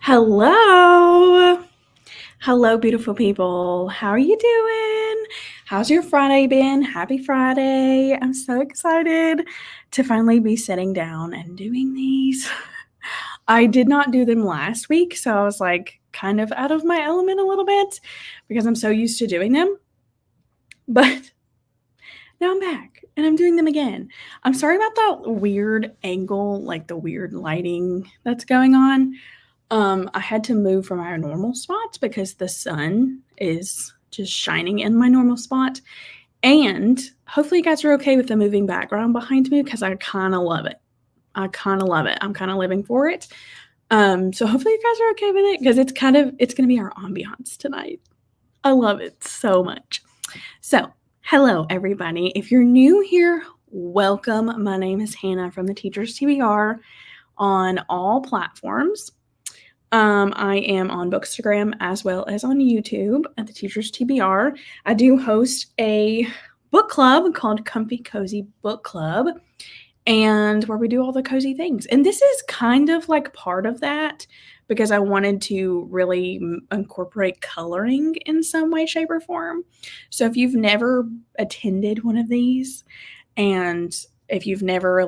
Hello. Hello, beautiful people. How are you doing? How's your Friday been? Happy Friday. I'm so excited to finally be sitting down and doing these. I did not do them last week, so I was like kind of out of my element a little bit because I'm so used to doing them. But now I'm back and I'm doing them again. I'm sorry about that weird angle, like the weird lighting that's going on. I had to move from our normal spots because the sun is just shining in my normal spot. And hopefully you guys are okay with the moving background behind me because I kind of love it. I'm kind of living for it. So hopefully you guys are okay with it because it's going to be our ambiance tonight. I love it so much. So hello, everybody. If you're new here, welcome. My name is Hannah from the Teachers TBR on all platforms. I am on Bookstagram as well as on YouTube at the Teachers TBR. I do host a book club called Comfy Cozy Book Club, and where we do all the cozy things. And this is kind of like part of that because I wanted to really incorporate coloring in some way, shape, or form. So if you've never attended one of these, and if you've never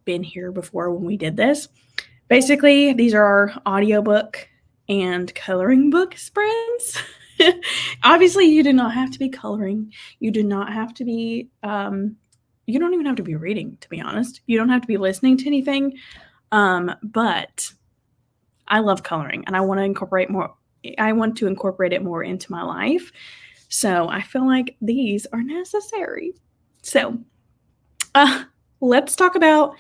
been here before when we did this, basically, these are our audiobook and coloring book sprints. Obviously, you do not have to be coloring. You do not have to be, you don't even have to be reading, to be honest. You don't have to be listening to anything. But I love coloring and I want to incorporate it more into my life. So I feel like these are necessary. So let's talk about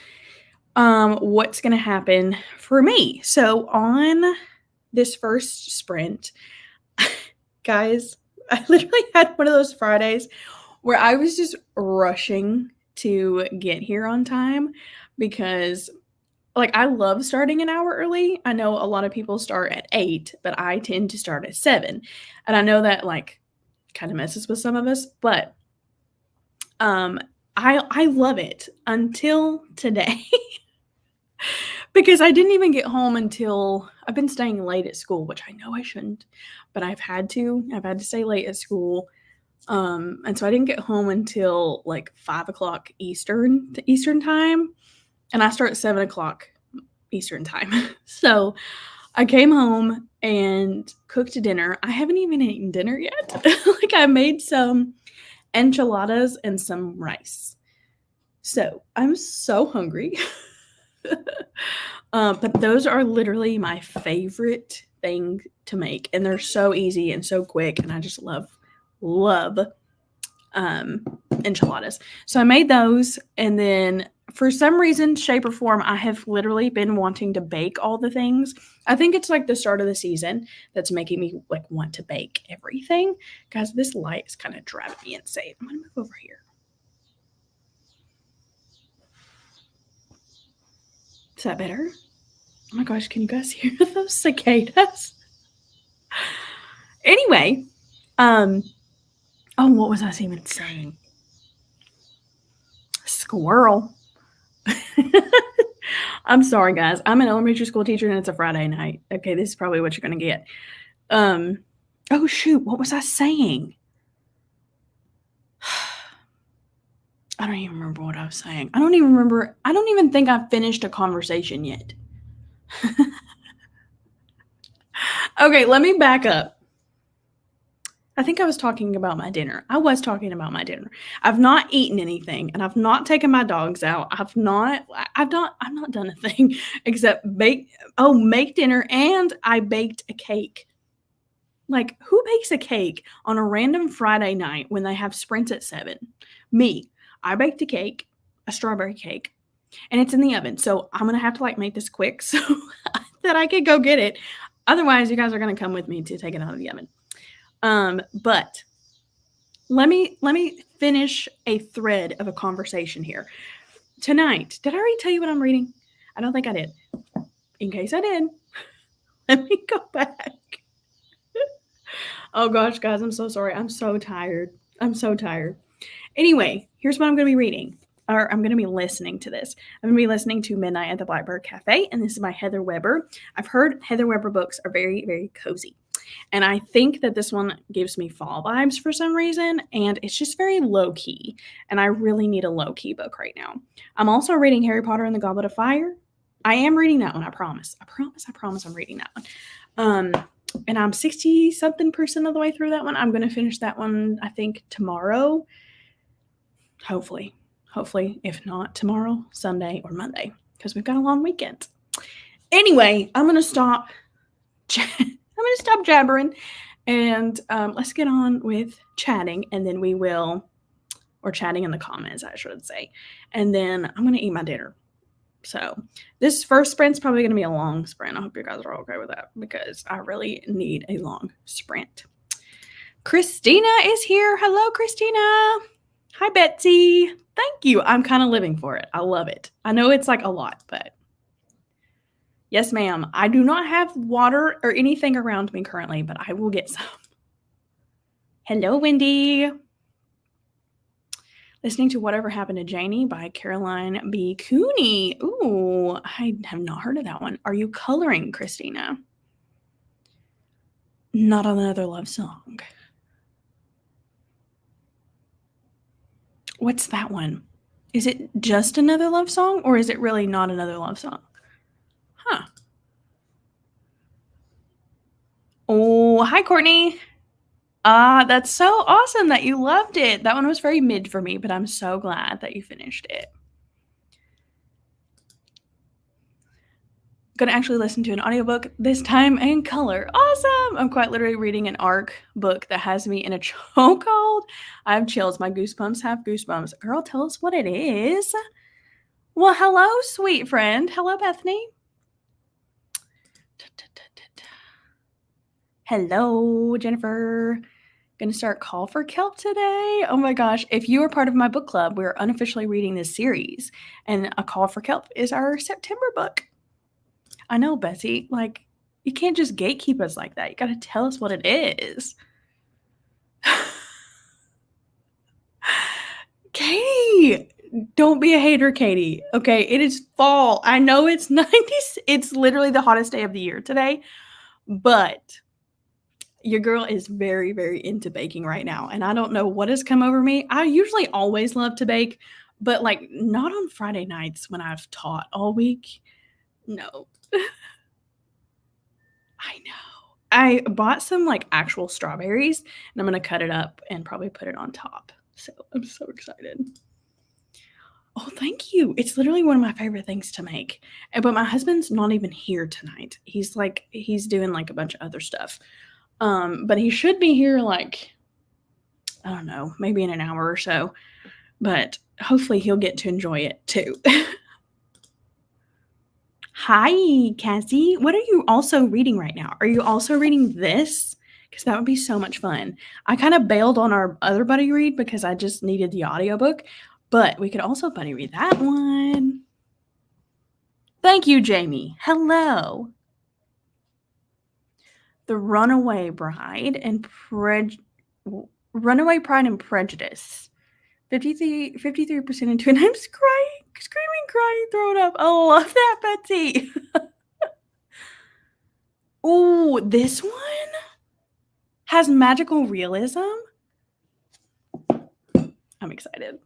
what's going to happen for me. So on this first sprint, guys, I literally had one of those Fridays where I was just rushing to get here on time because I love starting an hour early. I know a lot of people start at 8, but I tend to start at 7. And I know that kind of messes with some of us, but I love it until today. Because I didn't even get home until I've been staying late at school, which I know I shouldn't, but I've had to stay late at school. And so I didn't get home until 5:00 Eastern time. And I start at 7:00 Eastern time. So I came home and cooked dinner. I haven't even eaten dinner yet. I made some enchiladas and some rice. So I'm so hungry. But those are literally my favorite thing to make, and they're so easy and so quick, and I just love enchiladas. So I made those, and then for some reason, shape, or form, I have literally been wanting to bake all the things. I think it's the start of the season that's making me want to bake everything. Guys, this light is kind of driving me insane. I'm gonna move over here. Is that better? Oh my gosh, can you guys hear those cicadas? Anyway, what was I even saying? Squirrel. I'm sorry, guys. I'm an elementary school teacher and it's a Friday night. Okay, this is probably what you're going to get. Oh shoot, what was I saying? I don't even remember what I was saying. I don't even think I've finished a conversation yet. Okay, let me back up. I think I was talking about my dinner. I've not eaten anything, and I've not taken my dogs out. I've not done a thing except make dinner, and I baked a cake. Who bakes a cake on a random Friday night when they have sprints at 7? Me. I baked a cake, a strawberry cake, and it's in the oven. So I'm going to have to make this quick so that I could go get it. Otherwise, you guys are going to come with me to take it out of the oven. But let me finish a thread of a conversation here. Tonight, did I already tell you what I'm reading? I don't think I did. In case I did, let me go back. Oh gosh, guys, I'm so sorry. I'm so tired. Anyway, here's what I'm going to be reading. or I'm going to be listening to this. I'm going to be listening to Midnight at the Blackbird Cafe, and this is by Heather Weber. I've heard Heather Weber books are very, very cozy. And I think that this one gives me fall vibes for some reason, and it's just very low-key, and I really need a low-key book right now. I'm also reading Harry Potter and the Goblet of Fire. I am reading that one, I promise. I promise I'm reading that one. And I'm 60-something% of the way through that one. I'm going to finish that one, I think, tomorrow. Hopefully, if not tomorrow, Sunday or Monday, because we've got a long weekend. Anyway, I'm going to stop jabbering, and let's get on with chatting, and then we will, or chatting in the comments, I should say, and then I'm going to eat my dinner. So this first sprint's probably going to be a long sprint. I hope you guys are okay with that, because I really need a long sprint. Christina is here. Hello, Christina. Hi, Betsy. Thank you. I'm kind of living for it. I love it. I know it's like a lot, but yes, ma'am. I do not have water or anything around me currently, but I will get some. Hello, Wendy. Listening to Whatever Happened to Janie by Caroline B. Cooney. Ooh, I have not heard of that one. Are you coloring, Christina? Not another love song. What's that one? Is it just another love song, or is it really not another love song? Huh. Oh, hi, Courtney. That's so awesome that you loved it. That one was very mid for me, but I'm so glad that you finished it. Gonna actually listen to an audiobook this time in color. Awesome! I'm quite literally reading an ARC book that has me in a chokehold. I have chills. My goosebumps have goosebumps. Girl, tell us what it is. Well, hello, sweet friend. Hello, Bethany. Hello, Jennifer. Gonna start Call for Kelp today. Oh my gosh. If you are part of my book club, we're unofficially reading this series, and A Call for Kelp is our September book. I know, Betsy. Like, you can't just gatekeep us like that. You gotta tell us what it is. Katie, don't be a hater, Katie. Okay, it is fall. I know it's 90s. It's literally the hottest day of the year today, but your girl is very, very into baking right now, and I don't know what has come over me. I usually always love to bake, but like not on Friday nights when I've taught all week. No. I know. I bought some like actual strawberries, and I'm gonna cut it up and probably put it on top. So I'm so excited. Oh, thank you. It's literally one of my favorite things to make. But my husband's not even here tonight. He's doing like a bunch of other stuff. But he should be here like, I don't know, maybe in an hour or so. But hopefully he'll get to enjoy it too. Hi, Cassie. What are you also reading right now? Are you also reading this? Because that would be so much fun. I kind of bailed on our other buddy read because I just needed the audiobook, but we could also buddy read that one. Thank you, Jamie. Hello. The Runaway Bride and Runaway Pride and Prejudice. 53% into it. I'm crying, throwing up. I love that, Betsy. Oh, this one has magical realism. I'm excited.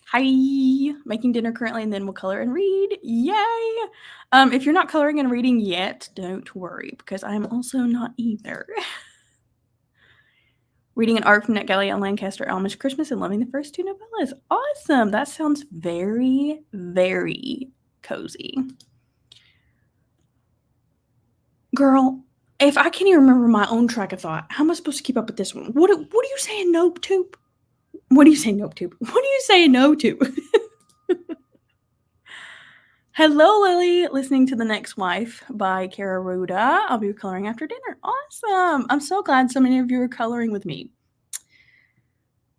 Hi, making dinner currently, and then we'll color and read. Yay! If you're not coloring and reading yet, don't worry, because I'm also not either. Reading an ARC from NetGalley on Lancaster Amish Christmas and loving the first two novellas. Awesome. That sounds very, very cozy. Girl, if I can't even remember my own track of thought, how am I supposed to keep up with this one? What are you saying, nope to? What are you saying, nope to? What are you saying no to? Hello, Lily. Listening to The Next Wife by Kara Ruda. I'll be coloring after dinner. Awesome. I'm so glad so many of you are coloring with me.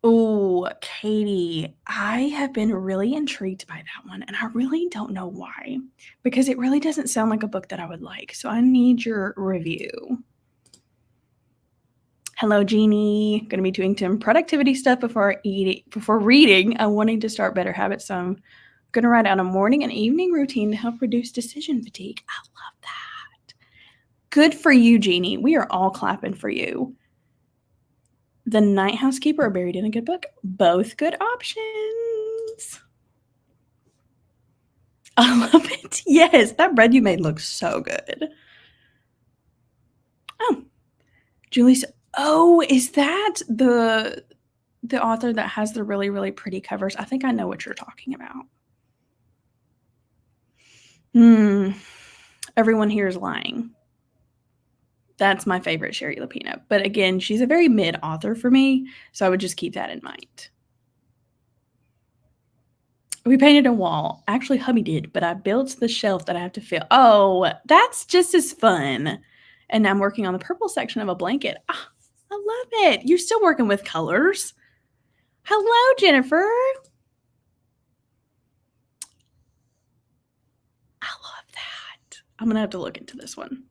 Oh, Katie, I have been really intrigued by that one, and I really don't know why, because it really doesn't sound like a book that I would like, so I need your review. Hello, Jeannie. Going to be doing some productivity stuff before reading. I'm wanting to start better habits, so I'm going to write out a morning and evening routine to help reduce decision fatigue. I love that. Good for you, Jeannie. We are all clapping for you. The Night Housekeeper or Buried in a Good Book. Both good options. I love it. Yes, that bread you made looks so good. Oh, Julie said, oh, is that the author that has the really, really pretty covers? I think I know what you're talking about. Everyone here is lying. That's my favorite Sherry Lapino. But again, she's a very mid author for me, so I would just keep that in mind. We painted a wall. Actually, hubby did, but I built the shelf that I have to fill. Oh, that's just as fun. And I'm working on the purple section of a blanket. Ah, I love it. You're still working with colors. Hello, Jennifer. I love that. I'm going to have to look into this one.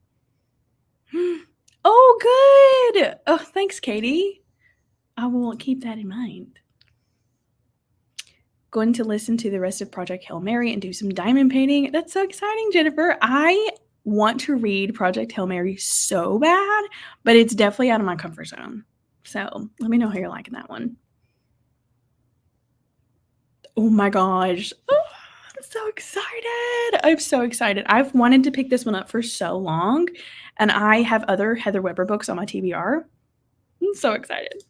Oh, good. Oh, thanks, Katie. I will keep that in mind. Going to listen to the rest of Project Hail Mary and do some diamond painting. That's so exciting, Jennifer. I want to read Project Hail Mary so bad, but it's definitely out of my comfort zone. So let me know how you're liking that one. Oh my gosh. Oh, I'm so excited. I'm so excited. I've wanted to pick this one up for so long, and I have other Heather Weber books on my TBR. I'm so excited.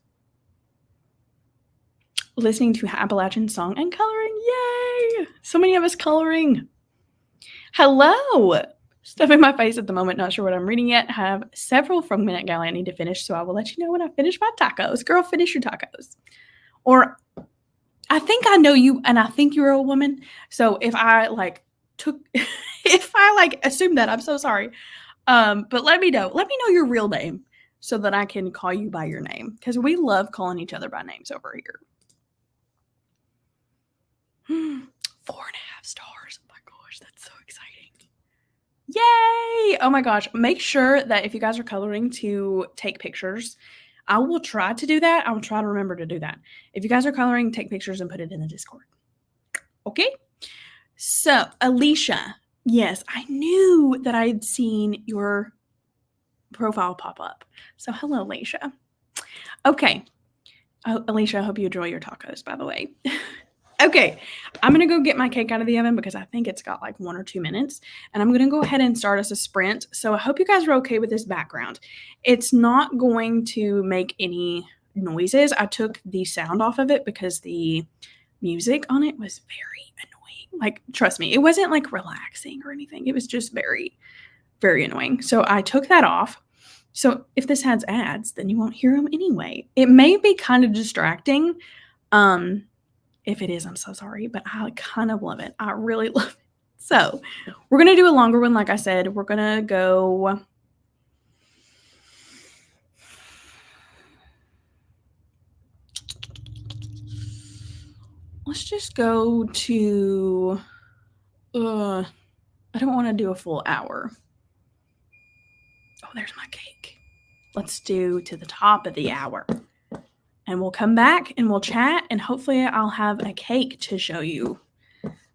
Listening to Appalachian Song and coloring. Yay! So many of us coloring. Hello! Stuff in my face at the moment, not sure what I'm reading yet. Have several from Minute Galley I need to finish, so I will let you know when I finish my tacos. Girl, finish your tacos. Or I think I know you, and I think you're a woman. So if I assume that, I'm so sorry. But let me know. Let me know your real name so that I can call you by your name, because we love calling each other by names over here. 4.5 stars. Oh my gosh, that's so exciting. Yay! Oh my gosh. Make sure that if you guys are coloring to take pictures. I will try to do that. I will try to remember to do that. If you guys are coloring, take pictures and put it in the Discord. Okay? So, Alicia. Yes, I knew that I had seen your profile pop up. So, hello, Alicia. Okay. Oh, Alicia, I hope you enjoy your tacos, by the way. Okay, I'm going to go get my cake out of the oven because I think it's got like 1 or 2 minutes. And I'm going to go ahead and start us a sprint. So I hope you guys are okay with this background. It's not going to make any noises. I took the sound off of it because the music on it was very annoying. Like, trust me, it wasn't like relaxing or anything. It was just very, very annoying. So I took that off. So if this has ads, then you won't hear them anyway. It may be kind of distracting. If it is, I'm so sorry, but I kind of love it. I really love it. So we're going to do a longer one. Like I said, we're going to go. Let's just go to, I don't want to do a full hour. Oh, there's my cake. Let's do to the top of the hour. And we'll come back and we'll chat, and hopefully I'll have a cake to show you.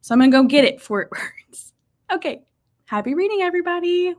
So I'm going to go get it before it burns. Okay. Happy reading, everybody.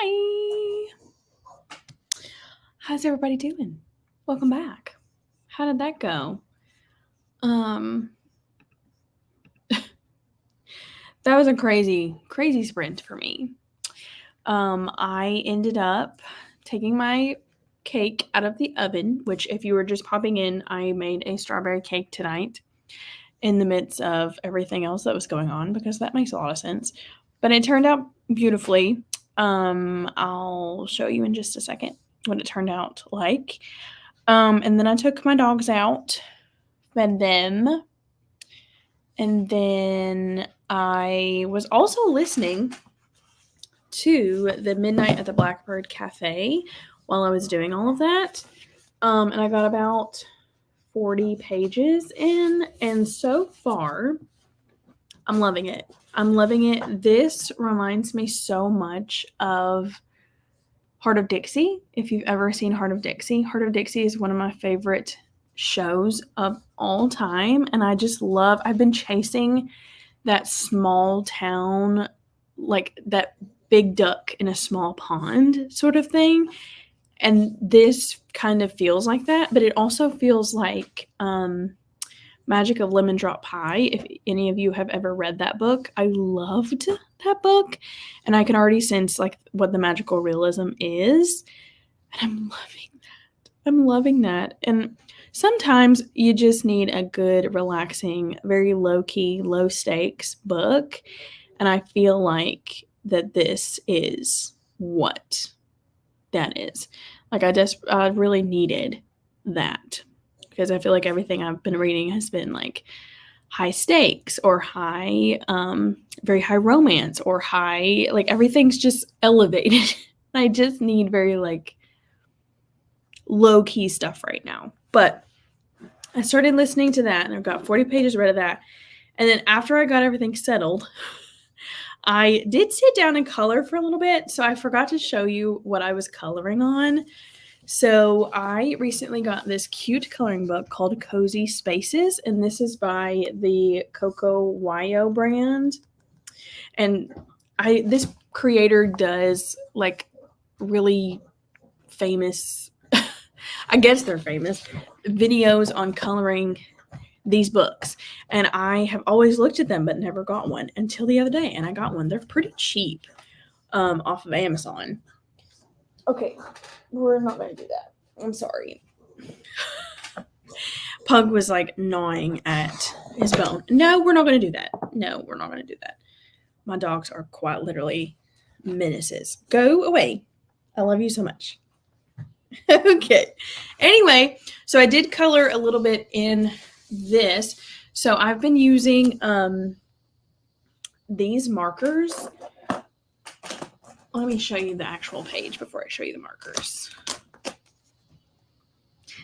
Hi. How's everybody doing? Welcome back. How did that go? That was a crazy sprint for me. I ended up taking my cake out of the oven, which if you were just popping in, I made a strawberry cake tonight in the midst of everything else that was going on, because that makes a lot of sense. But it turned out beautifully. I'll show you in just a second what it turned out like. And then I took my dogs out, fed them, and then I was also listening to the Midnight at the Blackbird Cafe while I was doing all of that. And I got about 40 pages in, and so far, I'm loving it. This reminds me so much of Heart of Dixie. If you've ever seen Heart of Dixie is one of my favorite shows of all time. And I've been chasing that small town, like that big duck in a small pond sort of thing. And this kind of feels like that, but it also feels like Magic of Lemon Drop Pie. If any of you have ever read that book, I loved that book, and I can already sense like what the magical realism is, and I'm loving that. And sometimes you just need a good, relaxing, very low-key, low-stakes book, and I feel like that this is what that is. Like I really needed that, because I feel like everything I've been reading has been like high stakes or very high romance or high, like everything's just elevated. I just need very like low key stuff right now. But I started listening to that, and I've got 40 pages read of that. And then after I got everything settled, I did sit down and color for a little bit. So I forgot to show you what I was coloring on. So I recently got this cute coloring book called Cozy Spaces, and this is by the Coco Wayo brand. And this creator does like really famous, I guess they're famous, videos on coloring these books. And I have always looked at them but never got one until the other day, and I got one. They're pretty cheap off of Amazon. Okay, we're not going to do that. I'm sorry. Pug was like gnawing at his bone. No, we're not going to do that. My dogs are quite literally menaces. Go away. I love you so much. Okay. Anyway, so I did color a little bit in this. So I've been using these markers. Let me show you the actual page before I show you the markers.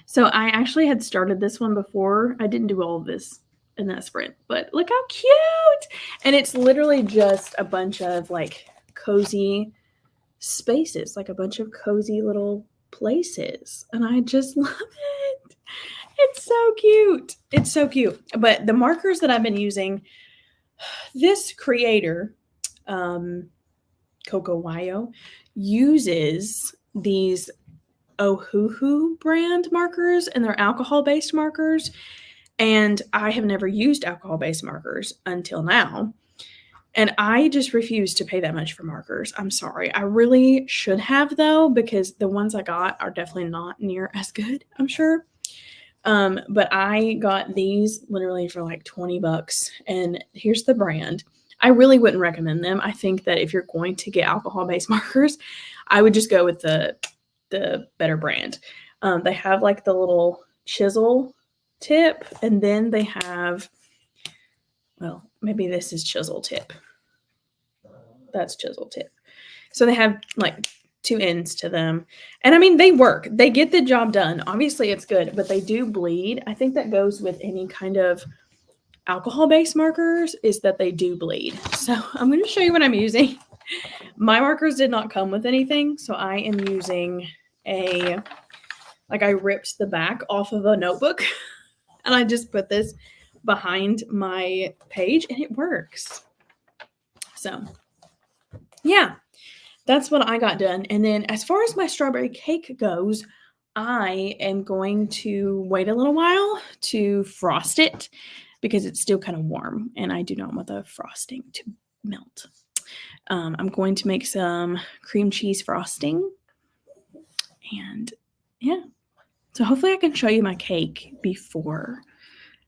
So I actually had started this one before. I didn't do all of this in that sprint, but look how cute. And it's literally just a bunch of like cozy spaces, like a bunch of cozy little places. And I just love it. It's so cute. But the markers that I've been using, this creator, Coco Wayo, uses these Ohuhu brand markers, and they're alcohol-based markers. And I have never used alcohol-based markers until now. And I just refuse to pay that much for markers. I'm sorry. I really should have, though, because the ones I got are definitely not near as good, I'm sure. But I got these literally for like $20. And here's the brand. I really wouldn't recommend them. I think that if you're going to get alcohol-based markers, I would just go with the better brand. They have like the little chisel tip, and then they have, well, maybe this is chisel tip. That's chisel tip. So they have like two ends to them. And I mean, they work. They get the job done. Obviously, it's good, but they do bleed. I think that goes with any kind of alcohol-based markers, is that they do bleed. So I'm going to show you what I'm using. My markers did not come with anything, so I am using I ripped the back off of a notebook, and I just put this behind my page, and it works. So, yeah. that's what I got done. And then as far as my strawberry cake goes, I am going to wait a little while to frost it because it's still kind of warm and I do not want the frosting to melt. I'm going to make some cream cheese frosting. And yeah, so hopefully I can show you my cake before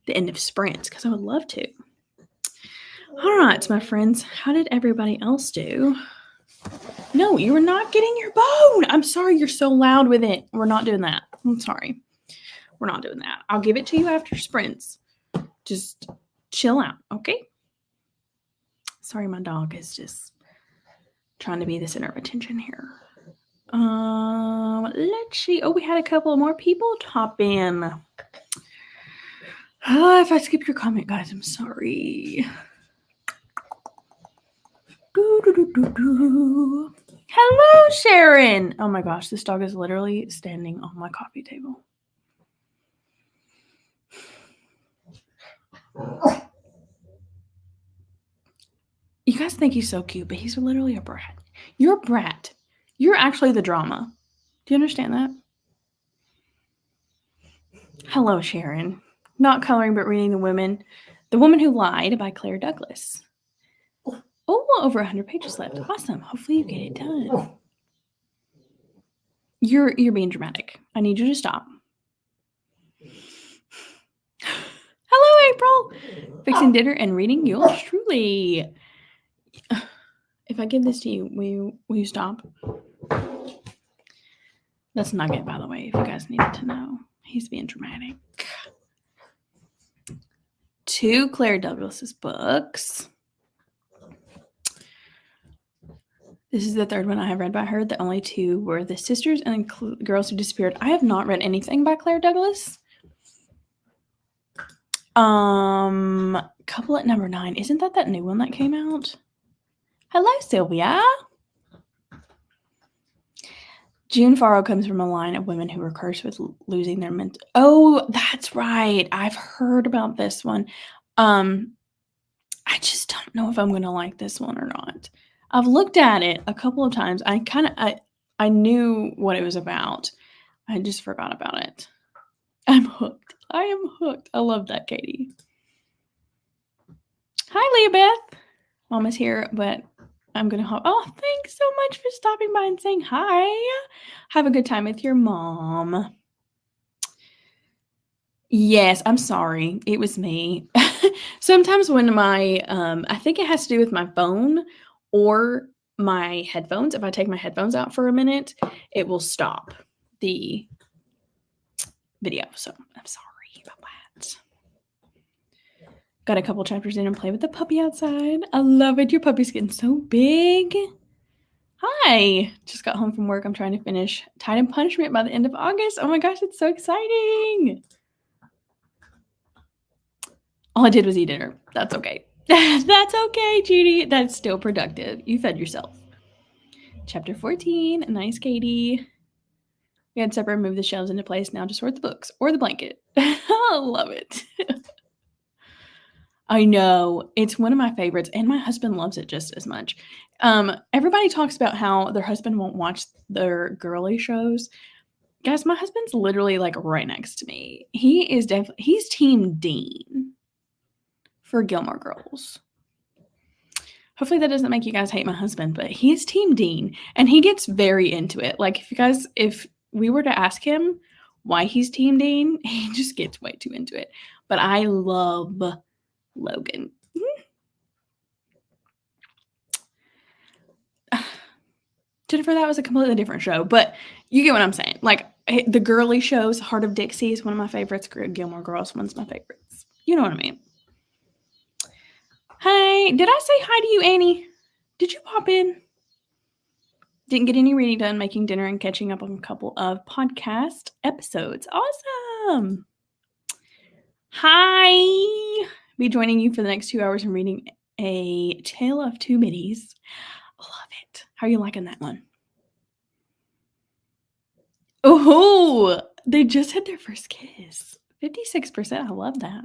the end of sprints because I would love to. All right, my friends, how did everybody else do? No, you were not getting your bone. I'm sorry you're so loud with it. We're not doing that. I'm sorry. We're not doing that. I'll give it to you after sprints. Just chill out, okay? Sorry, my dog is just trying to be the center of attention here. Let's see. Oh, we had a couple more people top in. If I skipped your comment, guys, I'm sorry. Hello, Sharon. Oh my gosh, this dog is literally standing on my coffee table. You guys think he's so cute, but he's literally a brat. You're a brat. You're actually the drama. Do you understand that? Hello, Sharon. Not Coloring, but Reading the Woman. The Woman Who Lied by Claire Douglas. Oh, over 100 pages left. Awesome. Hopefully you get it done. You're being dramatic. I need you to stop. Hello, April. Fixing dinner and reading yours truly. If I give this to you, will you stop? That's Nugget, by the way, if you guys needed to know. He's being dramatic. 2 Claire Douglas's books. This is the 3rd one I have read by her. The only 2 were The Sisters and Girls Who Disappeared. I have not read anything by Claire Douglas. Couple at Number 9. Isn't that new one that came out? Hello, Sylvia. June Farrow comes from a line of women who were cursed with losing their mental. Oh, that's right. I've heard about this one. I just don't know if I'm going to like this one or not. I've looked at it a couple of times. I knew what it was about. I just forgot about it. I'm hooked. I am hooked. I love that, Katie. Hi, Leah Beth. Mama's here, but I'm going to hop. Oh, thanks so much for stopping by and saying hi. Have a good time with your mom. Yes, I'm sorry. It was me. Sometimes when my, I think it has to do with my phone or my headphones. If I take my headphones out for a minute, it will stop the video. So I'm sorry about that. Got a couple chapters in and play with the puppy outside. I love it. Your puppy's getting so big. Hi. Just got home from work. I'm trying to finish Tide and Punishment by the end of August. Oh my gosh, it's so exciting. All I did was eat dinner. That's okay. That's okay, Judy. That's still productive. You fed yourself. Chapter 14. Nice, Katie. We had supper and moved the shelves into place. Now just sort the books or the blanket. I love it. I know. It's one of my favorites, and my husband loves it just as much. Everybody talks about how their husband won't watch their girly shows. Guys, my husband's literally like right next to me. He's Team Dean for Gilmore Girls. Hopefully that doesn't make you guys hate my husband, but he's Team Dean, and he gets very into it. Like, if we were to ask him why he's Team Dean, he just gets way too into it. But I love Logan. Jennifer, that was a completely different show, but you get what I'm saying. Like, the girly shows, Heart of Dixie is one of my favorites. Gilmore Girls, one's my favorites. You know what I mean. Hey, did I say hi to you, Annie? Did you pop in? Didn't get any reading done, making dinner and catching up on a couple of podcast episodes. Awesome. Hi. Be joining you for the next 2 hours and reading A Tale of Two Middies. Love it. How are you liking that one? Oh, they just had their first kiss. 56%. I love that.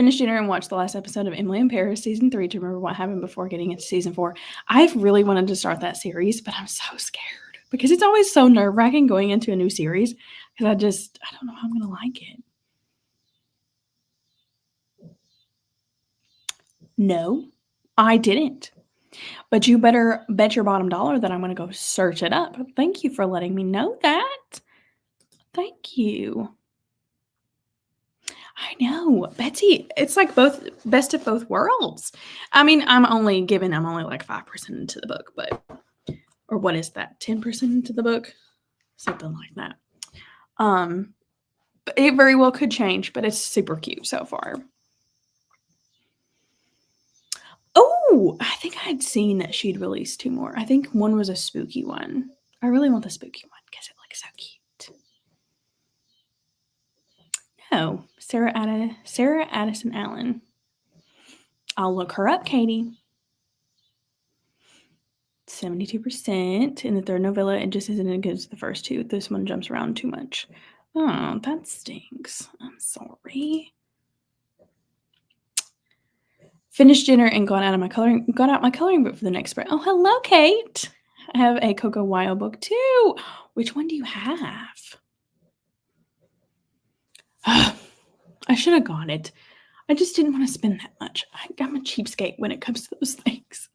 Finished dinner and watched the last episode of Emily in Paris season 3 to remember what happened before getting into season 4. I've really wanted to start that series, but I'm so scared because it's always so nerve-wracking going into a new series because I don't know how I'm going to like it. No, I didn't. But you better bet your bottom dollar that I'm going to go search it up. Thank you for letting me know that. Thank you. I know. Betsy, it's like both best of both worlds. I mean, I'm only like 5% into the book, but or what is that? 10% into the book? Something like that. But it very well could change, but it's super cute so far. Oh, I think I'd seen that she'd released 2 more. I think one was a spooky one. I really want the spooky one because it looks so cute. No, Sarah Addison Allen. I'll look her up, Katie. 72% in the third novella. It just isn't as good as the first 2. This one jumps around too much. Oh, that stinks. I'm sorry. Finished dinner and got out my coloring book for the next spread. Oh, hello, Kate. I have a Coco Wild book too. Which one do you have? I should have got it. I just didn't want to spend that much. I'm a cheapskate when it comes to those things.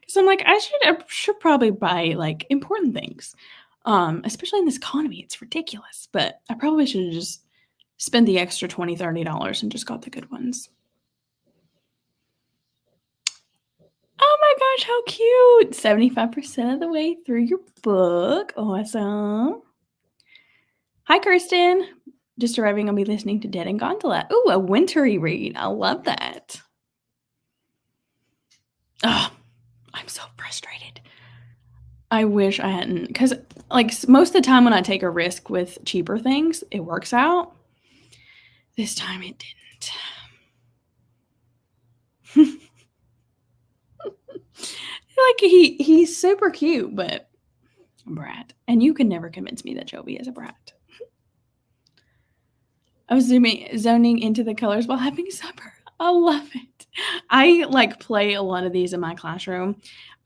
Because I'm like, I should probably buy like important things. Especially in this economy. It's ridiculous. But I probably should have just spent the extra $20, $30 and just got the good ones. Oh my gosh, how cute! 75% of the way through your book. Awesome. Hi, Kirsten. Just arriving. I'll be listening to Dead and Gondola. Ooh, a wintry read. I love that. Oh, I'm so frustrated. I wish I hadn't, because like most of the time when I take a risk with cheaper things, it works out. This time it didn't. Like he's super cute, but a brat. And you can never convince me that Joby is a brat. I was zoning into the colors while having supper. I love it. I like play a lot of these in my classroom.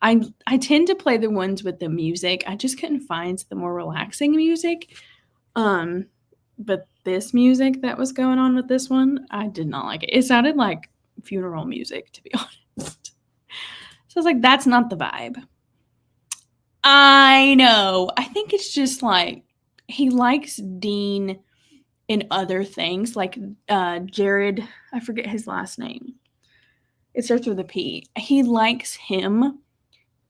I tend to play the ones with the music. I just couldn't find the more relaxing music. But this music that was going on with this one, I did not like it. It sounded like funeral music, to be honest. So I was like, that's not the vibe. I know. I think it's just like he likes Dean in other things, like Jared, I forget his last name. It starts with a P. He likes him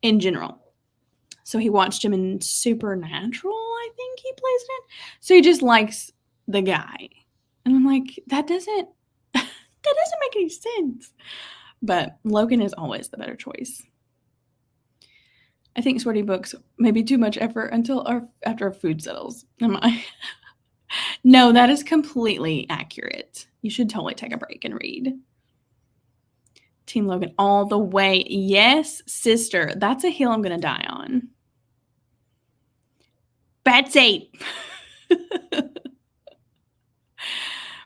in general. So he watched him in Supernatural, I think he plays it in. So he just likes the guy. And I'm like, that doesn't make any sense. But Logan is always the better choice. I think Sweaty Books may be too much effort after our food settles. Am I? No, that is completely accurate. You should totally take a break and read. Team Logan all the way. Yes, sister. That's a hill I'm going to die on. Betsy.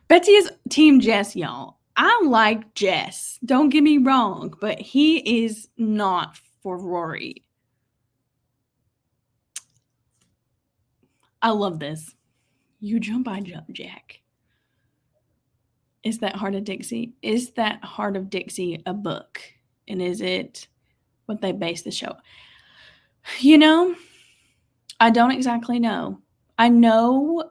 Betsy is Team Jess, y'all. I like Jess. Don't get me wrong, but he is not for Rory. I love this. You jump, I jump, Jack. Is That Heart of Dixie? Is That Heart of Dixie a book? And is it what they base the show? You know, I don't exactly know. I know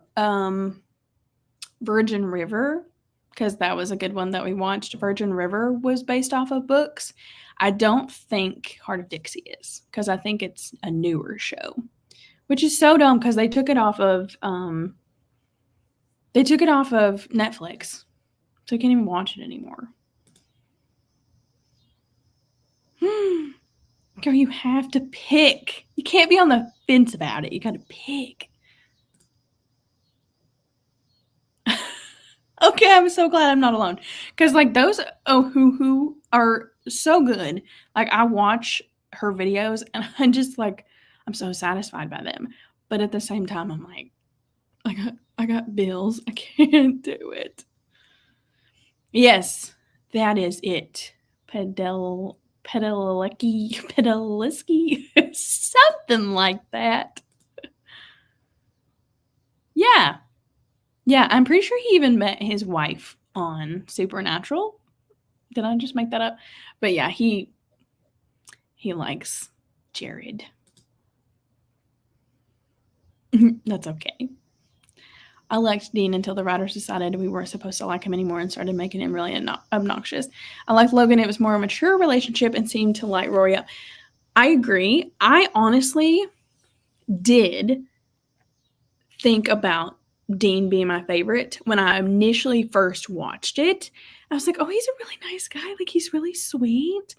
Virgin River, because that was a good one that we watched. Virgin River was based off of books. I don't think Heart of Dixie is, because I think it's a newer show, which is so dumb because they took it off of Netflix. So I can't even watch it anymore. Girl, you have to pick. You can't be on the fence about it. You got to pick. Okay, I'm so glad I'm not alone. Because, like, those Ohuhu are so good. Like, I watch her videos, and I'm just, like, I'm so satisfied by them. But at the same time, I'm like, I got bills. I can't do it. Yes, That is it. Pedaliski, something like that. Yeah. Yeah, I'm pretty sure he even met his wife on Supernatural. Did I just make that up? But yeah, he likes Jared. That's okay. I liked Dean until the writers decided we weren't supposed to like him anymore and started making him really obnoxious. I liked Logan. It was more a mature relationship and seemed to light Rory up. I agree. I honestly did think about Dean being my favorite when I initially first watched it. I was like, oh, he's a really nice guy. Like, he's really sweet.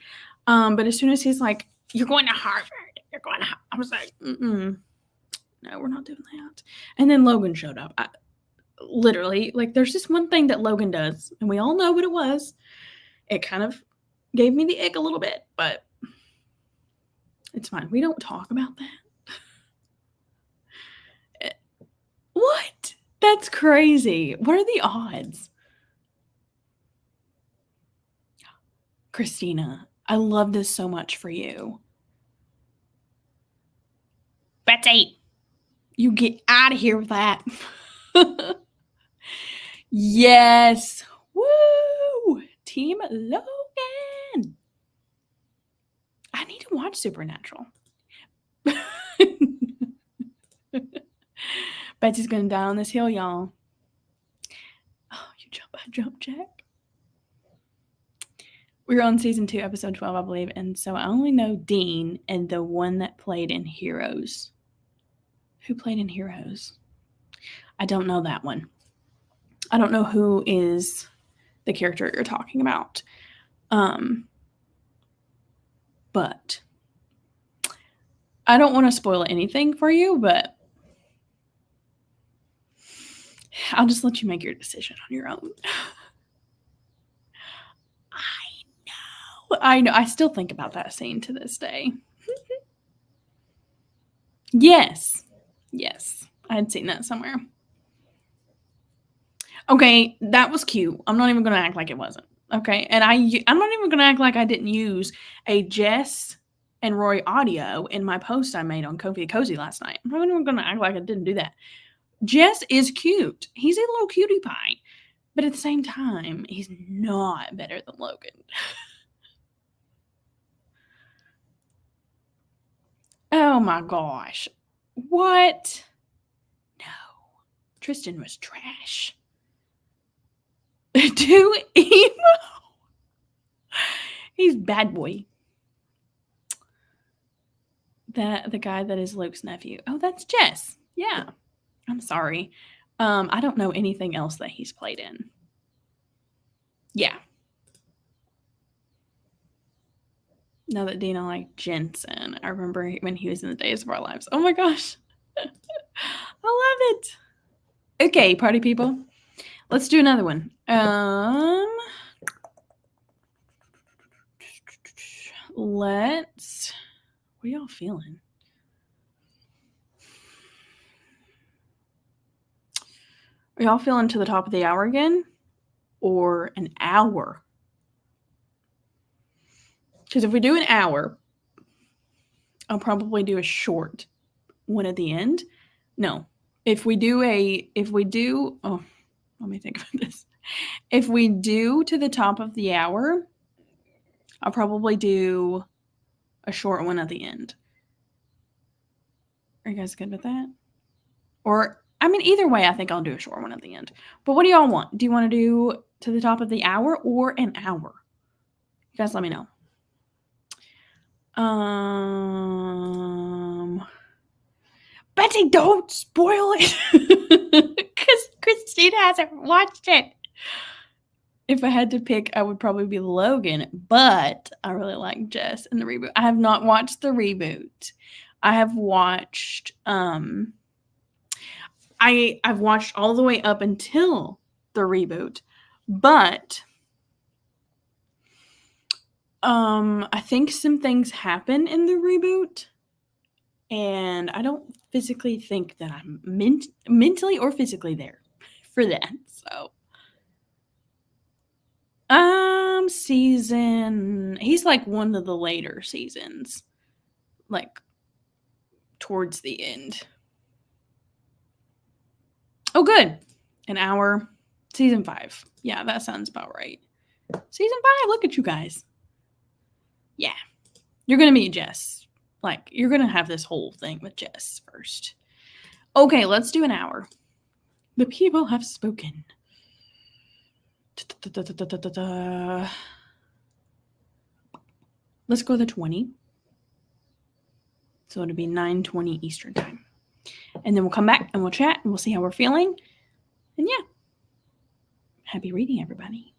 But as soon as he's like, you're going to Harvard. I was like, no, we're not doing that. And then Logan showed up. Literally, like, there's just one thing that Logan does, and we all know what it was. It kind of gave me the ick a little bit, but it's fine. We don't talk about that. What? That's crazy. What are the odds? Christina, I love this so much for you. Betsy, you get out of here with that. Yes. Woo! Team Logan. I need to watch Supernatural. Betsy's gonna die on this hill, y'all. Oh, you jump, I jump, Jack. We're on season 2, episode 12, I believe, and so I only know Dean and the one that played in Heroes. Who played in Heroes? I don't know that one. I don't know who is the character you're talking about. But I don't want to spoil anything for you, but I'll just let you make your decision on your own. I know. I still think about that scene to this day. Yes. I had seen that somewhere. Okay, that was cute. I'm not even going to act like it wasn't. Okay, and I'm not even going to act like I didn't use a Jess and Roy audio in my post I made on Kofi Cozy last night. I'm not even going to act like I didn't do that. Jess is cute. He's a little cutie pie. But at the same time, he's not better than Logan. Oh my gosh. What? No. Tristan was trash. Too emo. He's bad boy. The guy that is Luke's nephew. Oh, that's Jess. Yeah. I'm sorry. I don't know anything else that he's played in. Yeah. Now that Dina liked Jensen, I remember when he was in the Days of Our Lives. Oh my gosh. I love it. Okay, party people. Let's do another one. What are y'all feeling? Are y'all feeling to the top of the hour again? Or an hour? Because if we do an hour, I'll probably do a short one at the end. No. Let me think about this. If we do to the top of the hour, I'll probably do a short one at the end. Are you guys good with that? Or, I mean, either way, I think I'll do a short one at the end. But what do y'all want? Do you want to do to the top of the hour or an hour? You guys let me know. Betsy, don't spoil it. Because Christine hasn't watched it. If I had to pick, I would probably be Logan, but I really like Jess in the reboot. I have not watched the reboot. I have watched I've watched all the way up until the reboot, but I think some things happen in the reboot, and I don't physically think that I'm mentally or physically there for that. So He's like one of the later seasons, like towards the end. Oh, good. An hour. Season 5. Yeah, that sounds about right. Season 5. Look at you guys. Yeah. You're going to meet Jess. Like, you're going to have this whole thing with Jess first. Okay, let's do an hour. The people have spoken. Let's go to 20. So it'll be 9:20 Eastern time. And then we'll come back and we'll chat and we'll see how we're feeling. And yeah. Happy reading, everybody.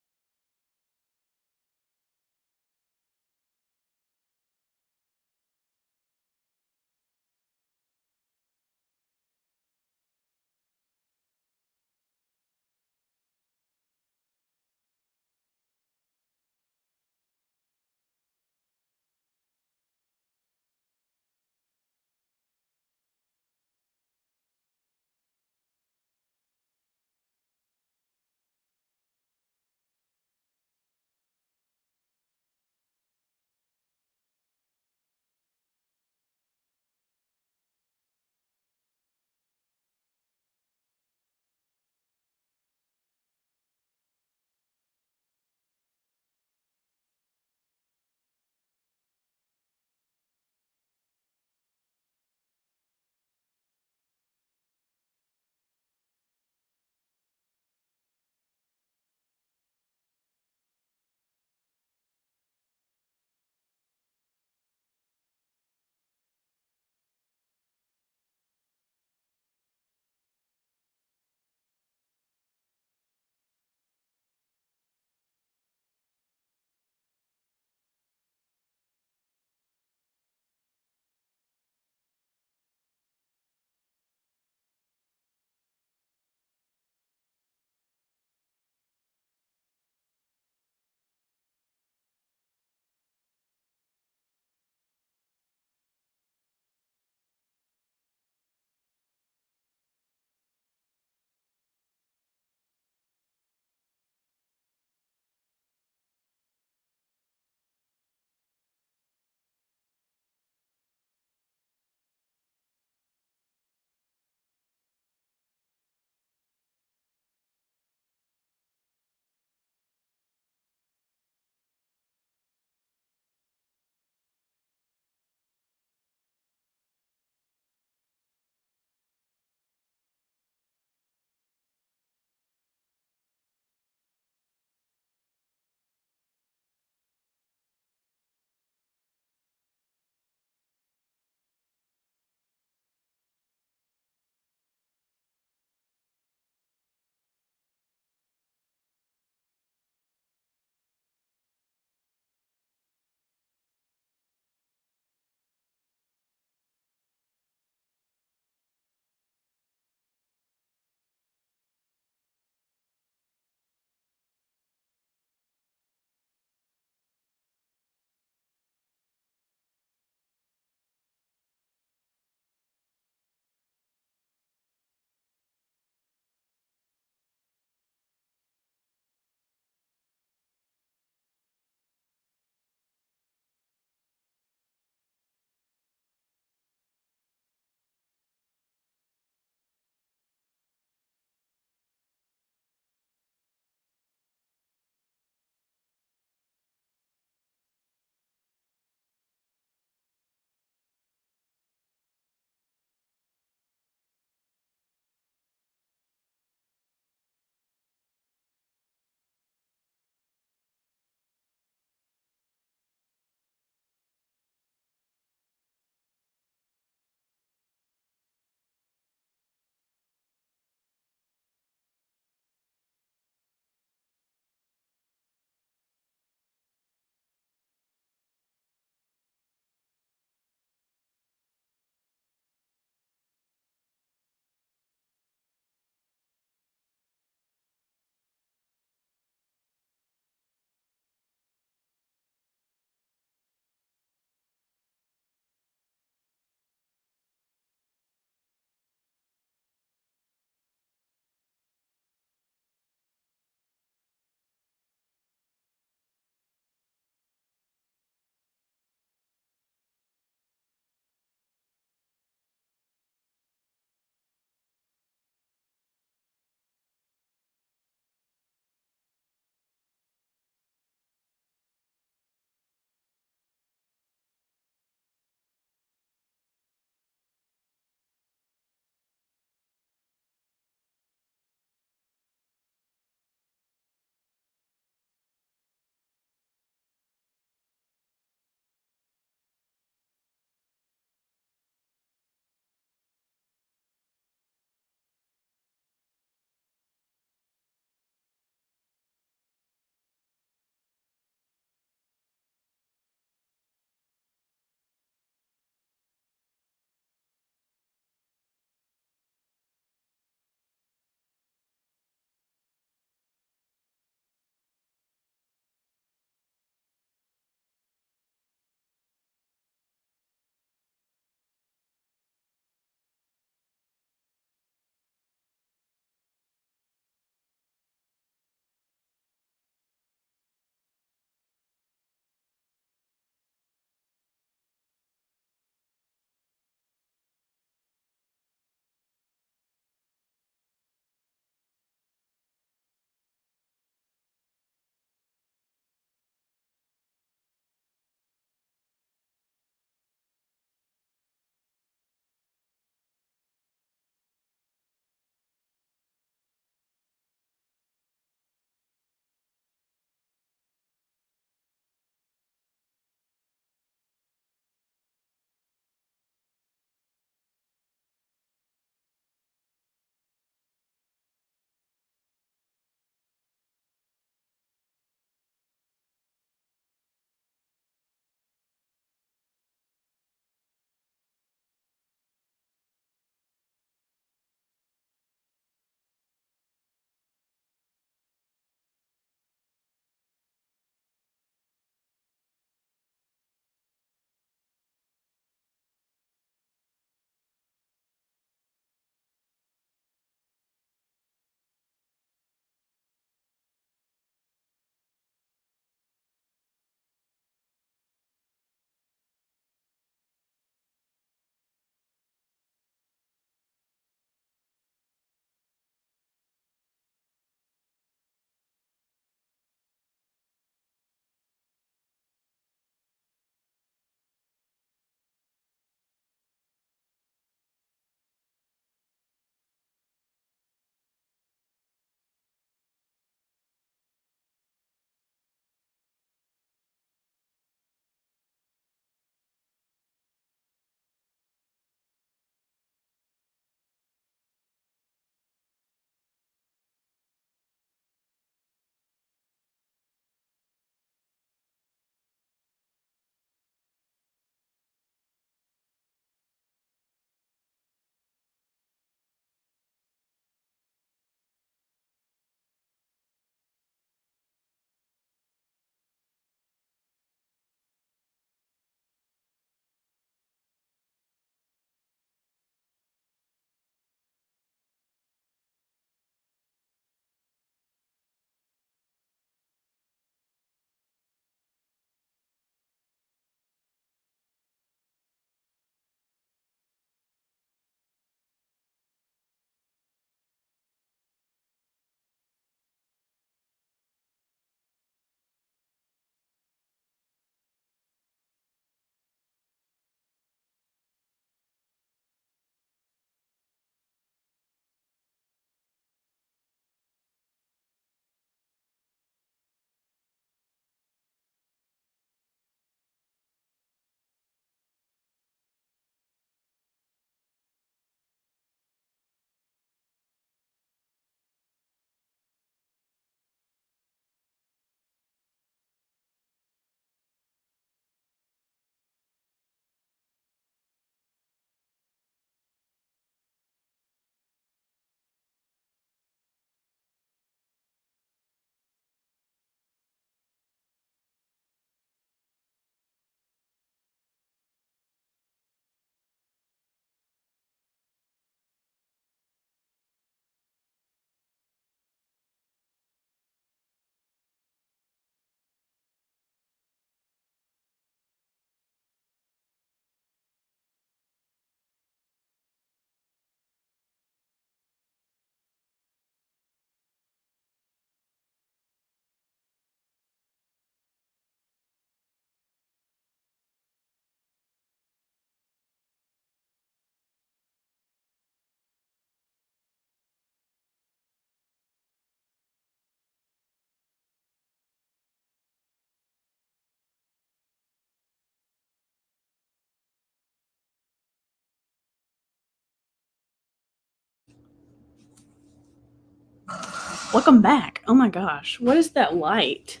Welcome back. Oh my gosh. What is that light?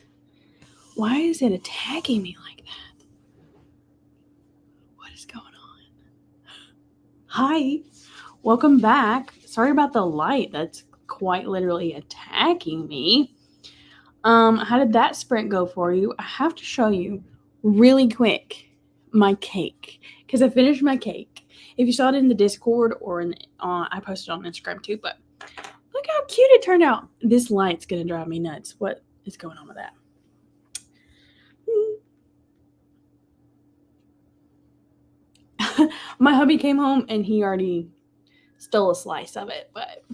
Why is it attacking me like that? What is going on? Hi. Welcome back. Sorry about the light. That's quite literally attacking me. How did that sprint go for you? I have to show you really quick my cake because I finished my cake. If you saw it in the Discord or I posted on Instagram too, but look how cute it turned out. This light's gonna drive me nuts. What is going on with that? My hubby came home and he already stole a slice of it, but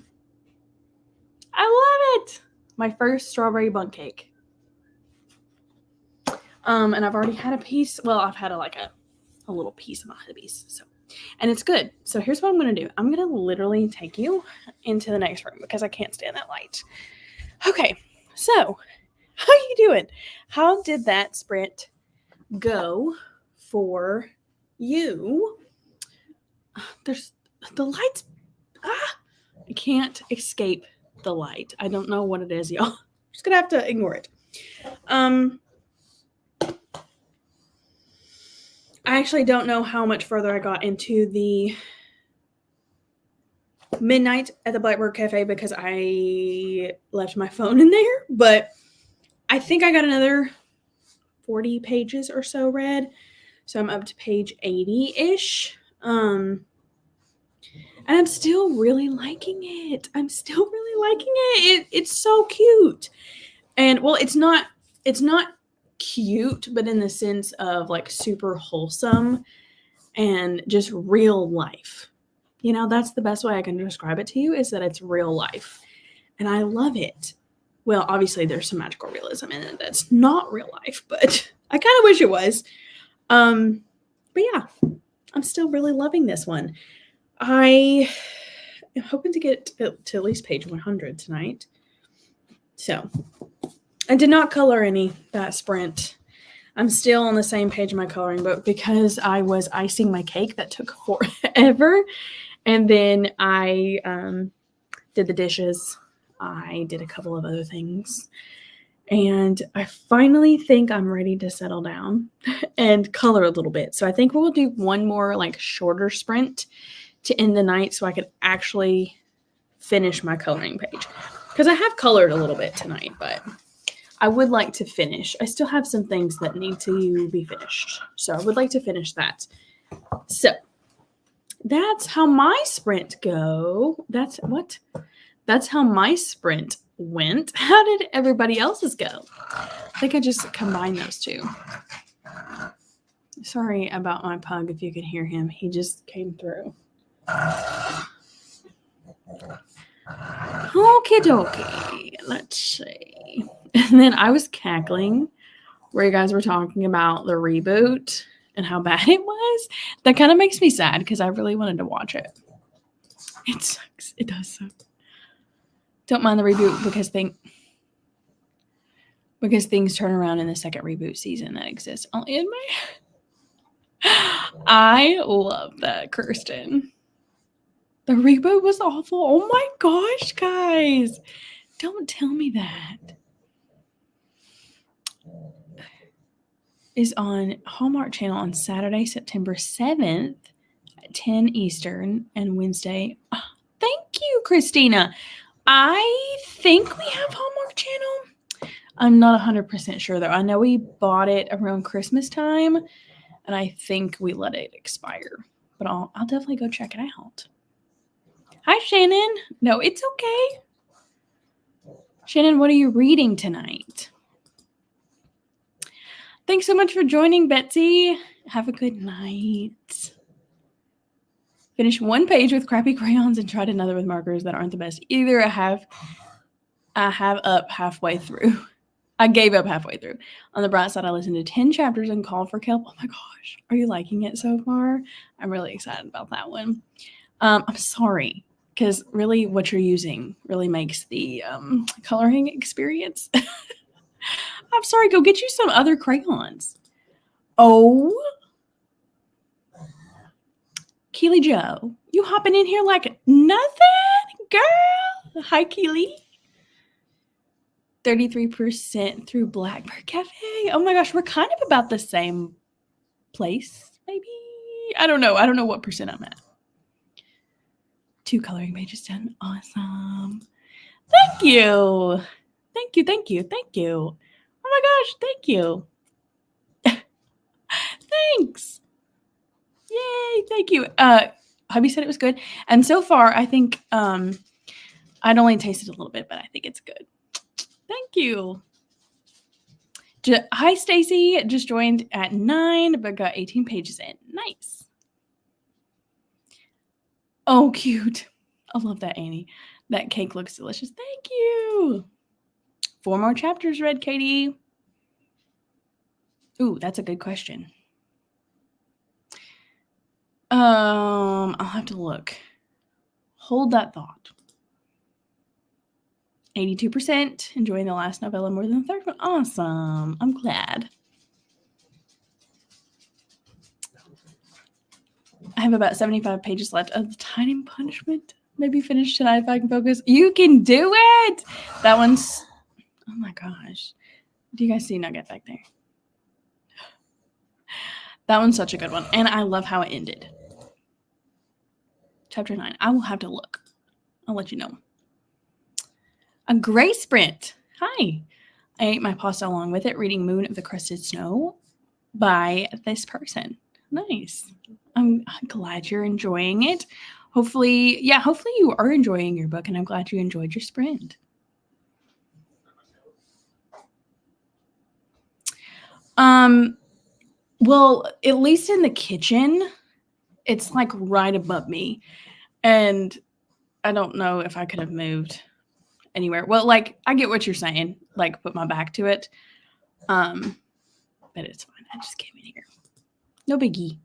I love it. My first strawberry bundt cake. And I've already had a piece. Well, I've had a little piece of my hubby's. So, and it's good. So here's what I'm going to do. I'm going to literally take you into the next room because I can't stand that light. Okay. So how are you doing? How did that sprint go for you? There's the lights. I can't escape the light. I don't know what it is, y'all. I'm just going to have to ignore it. I actually don't know how much further I got into the midnight at the Blackbird Cafe because I left my phone in there, but I think I got another 40 pages or so read. So I'm up to page 80-ish. And I'm still really liking it. It's so cute. And well, it's not cute, but in the sense of like super wholesome and just real life. You know, that's the best way I can describe it to you, is that it's real life. And I love it. Well, obviously there's some magical realism in it that's not real life, but I kind of wish it was. But yeah, I'm still really loving this one. I am hoping to get to at least page 100 tonight. So I did not color any that sprint. I'm still on the same page of my coloring book because I was icing my cake. That took forever. And then I did the dishes. I did a couple of other things. And I finally think I'm ready to settle down and color a little bit. So I think we'll do one more like shorter sprint to end the night so I could actually finish my coloring page. Because I have colored a little bit tonight, but I would like to finish. I still have some things that need to be finished. So I would like to finish that. So that's how my sprint go. That's how my sprint went. How did everybody else's go? I think I just combined those two. Sorry about my pug if you can hear him. He just came through. Okie dokie. Let's see. And then I was cackling where you guys were talking about the reboot and how bad it was. That kind of makes me sad because I really wanted to watch it. It sucks. It does suck. Don't mind the reboot because things turn around in the second reboot season that exists only in my head. I love that, Kirsten. The reboot was awful. Oh my gosh, guys. Don't tell me that. Is on Hallmark Channel on Saturday, September 7th at 10 Eastern and Wednesday. Oh, thank you, Christina. I think we have Hallmark Channel. I'm not 100% sure, though. I know we bought it around Christmas time, and I think we let it expire. But I'll definitely go check it out. Hi, Shannon. No, it's okay. Shannon, what are you reading tonight? Thanks so much for joining, Betsy. Have a good night. Finish one page with crappy crayons and tried another with markers that aren't the best either. I have up halfway through. I gave up halfway through. On the bright side, I listened to 10 chapters and called for kelp. Oh my gosh. Are you liking it so far? I'm really excited about that one. I'm sorry, because really what you're using really makes the coloring experience. I'm sorry. Go get you some other crayons. Oh, Keely Joe, you hopping in here like nothing, girl. Hi, Keely. 33% through Blackbird Cafe. Oh my gosh, we're kind of about the same place, maybe. I don't know. I don't know what percent I'm at. 2 coloring pages done. Awesome. Thank you. Thank you. Thank you. Thank you. Oh my gosh, thank you. Thanks. Yay, thank you. Hubby said it was good. And so far, I think I'd only tasted a little bit, but I think it's good. Thank you. Hi, Stacy. Just joined at 9, but got 18 pages in. Nice. Oh, cute. I love that, Annie. That cake looks delicious. Thank you. 4 more chapters read, Katie. Ooh, that's a good question. I'll have to look. Hold that thought. 82% enjoying the last novella more than the third one. Awesome. I'm glad. I have about 75 pages left of the Tiny Punishment. Maybe finish tonight if I can focus. You can do it! That one's... Oh my gosh. Do you guys see Nugget back there? That one's such a good one. And I love how it ended. Chapter 9. I will have to look. I'll let you know. A gray sprint. Hi. I ate my pasta along with it, reading Moon of the Crusted Snow by this person. Nice. I'm glad you're enjoying it. Hopefully you are enjoying your book, and I'm glad you enjoyed your sprint. Well, at least in the kitchen, it's like right above me. And I don't know if I could have moved anywhere. Well, like, I get what you're saying, like put my back to it. But it's fine. I just came in here. No biggie.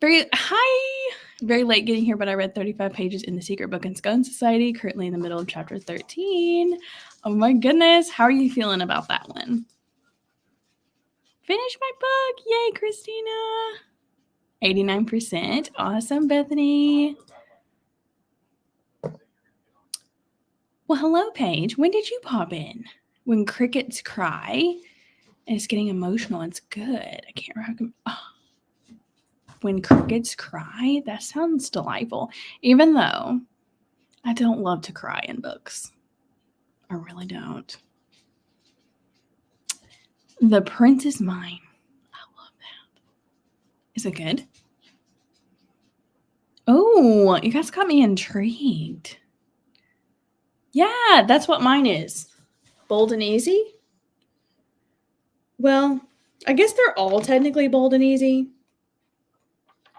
Very late getting here, but I read 35 pages in The Secret Book and Scone Society, currently in the middle of chapter 13. Oh my goodness. How are you feeling about that one? Finish my book. Yay, Christina. 89%. Awesome, Bethany. Well, hello, Paige. When did you pop in? When crickets cry. And it's getting emotional. It's good. I can't remember. Oh. When crickets cry. That sounds delightful. Even though I don't love to cry in books. I really don't. The Prince is Mine. I love that. Is it good? Oh, you guys got me intrigued. Yeah, that's what mine is. Bold and easy? Well, I guess they're all technically bold and easy.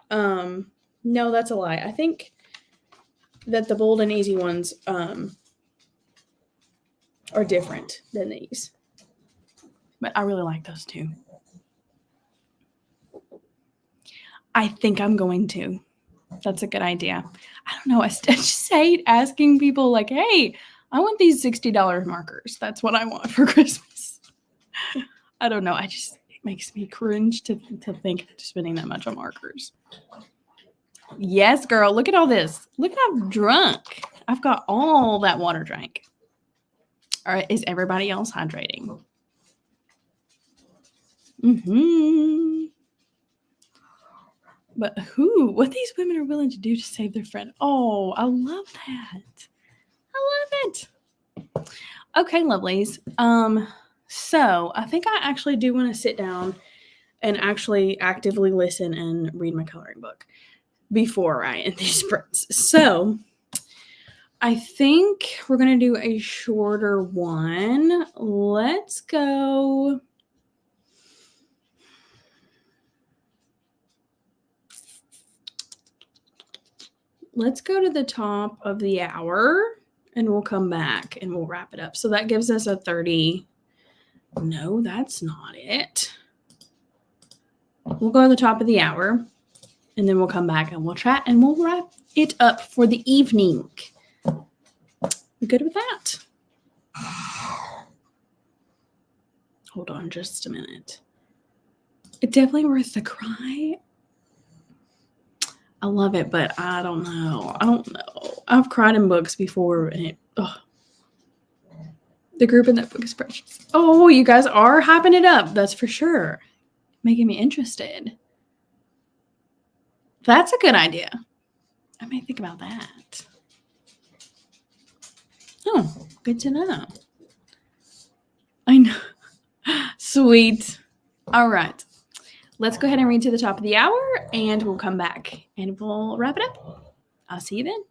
No, that's a lie. I think that the bold and easy ones are different than these. But I really like those too. I think I'm going to. That's a good idea. I don't know. I just hate asking people like, hey, I want these $60 markers. That's what I want for Christmas. I don't know. It makes me cringe to think of spending that much on markers. Yes, girl. Look at all this. Look at how drunk. I've got all that water drank. All right. Is everybody else hydrating? But what these women are willing to do to save their friend. Oh, I love that. I love it. Okay, lovelies. So I think I actually do want to sit down and actually actively listen and read my coloring book before I end these sprints. So I think we're going to do a shorter one. Let's go. Let's go to the top of the hour and we'll come back and we'll wrap it up. So that gives us a 30. No, that's not it. We'll go to the top of the hour and then we'll come back and we'll chat and we'll wrap it up for the evening. You good with that? Hold on just a minute. It's definitely worth the cry. I love it, but I don't know. I've cried in books before and The group in that book is precious. Oh, you guys are hyping it up. That's for sure. Making me interested. That's a good idea. I may think about that. Oh, good to know. I know. Sweet. All right. Let's go ahead and read to the top of the hour, and we'll come back and we'll wrap it up. I'll see you then.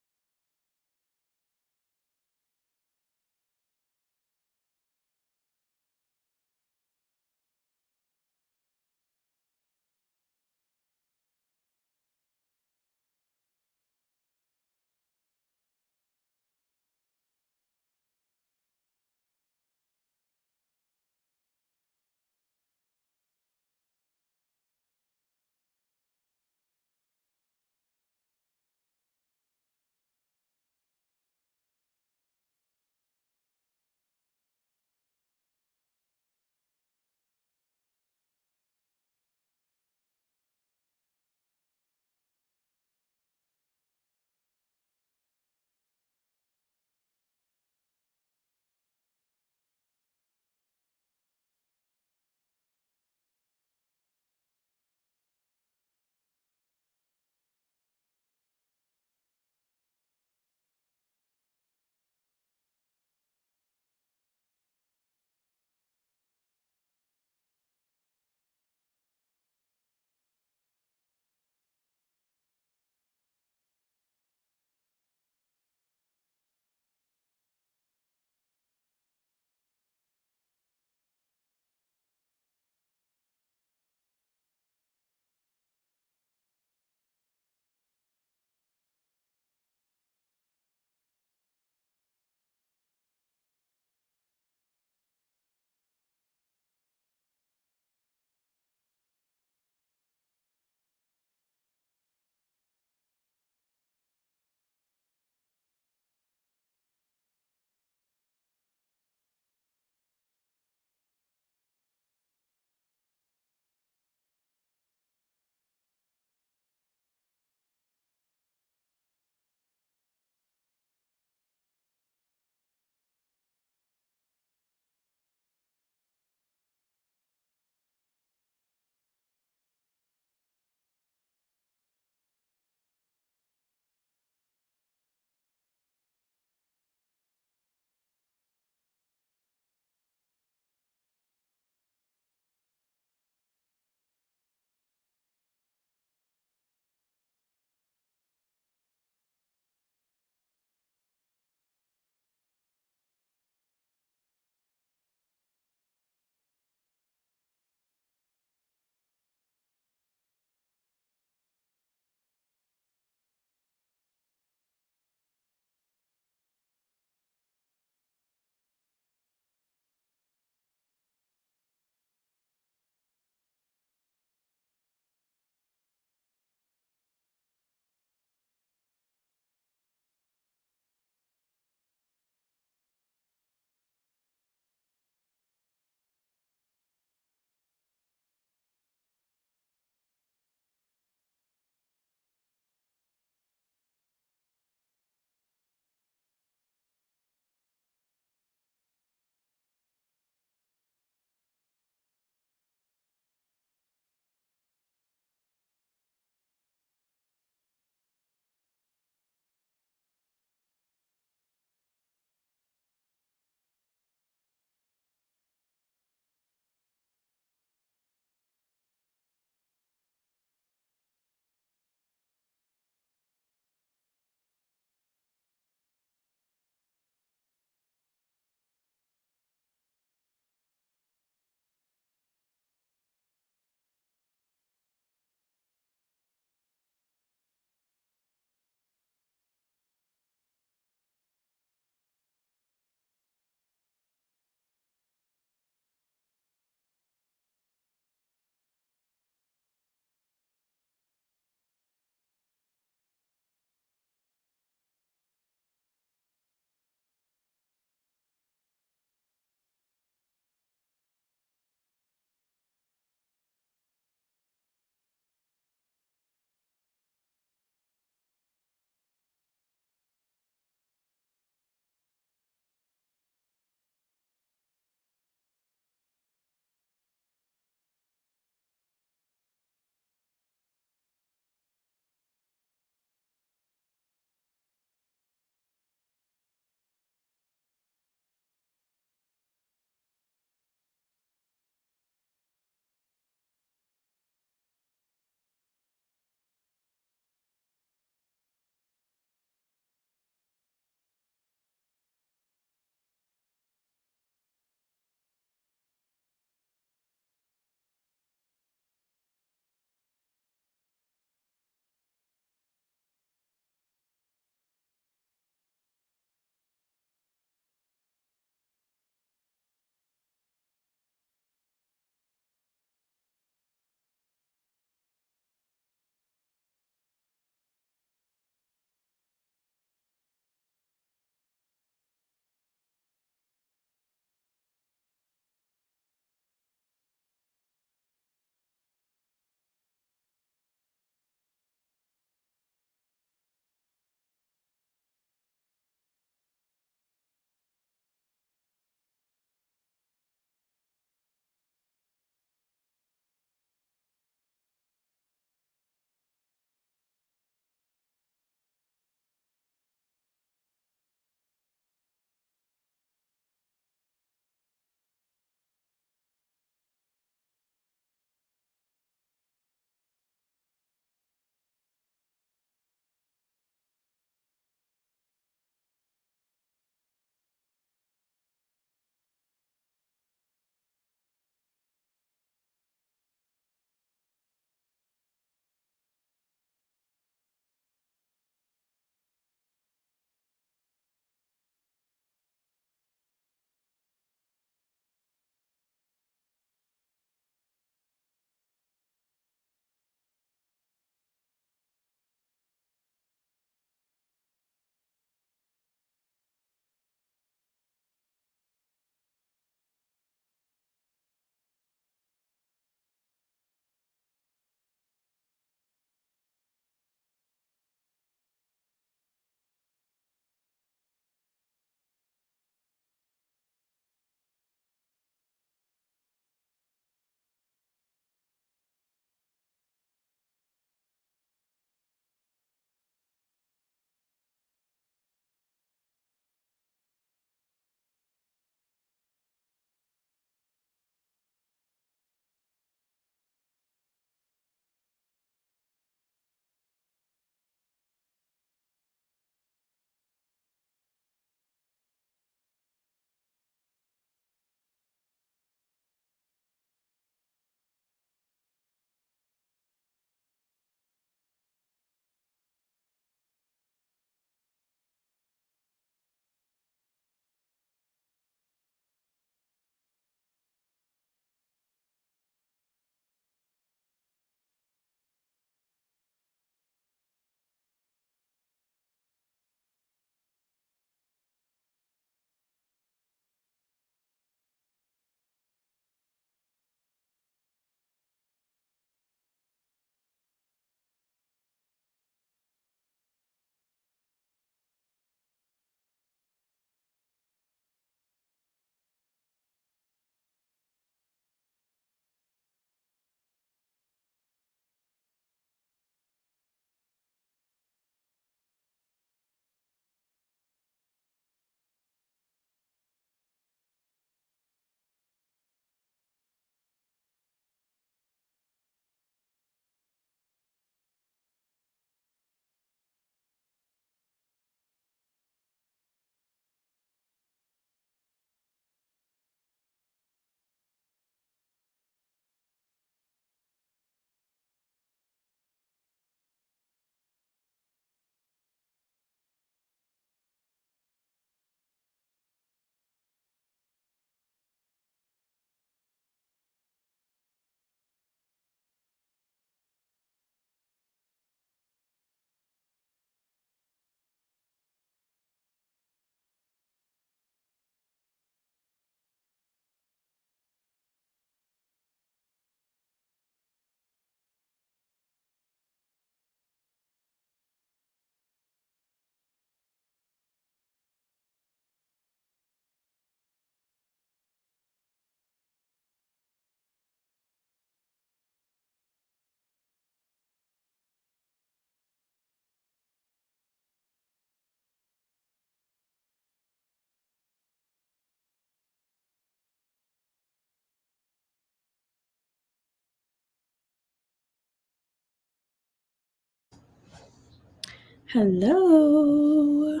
Hello.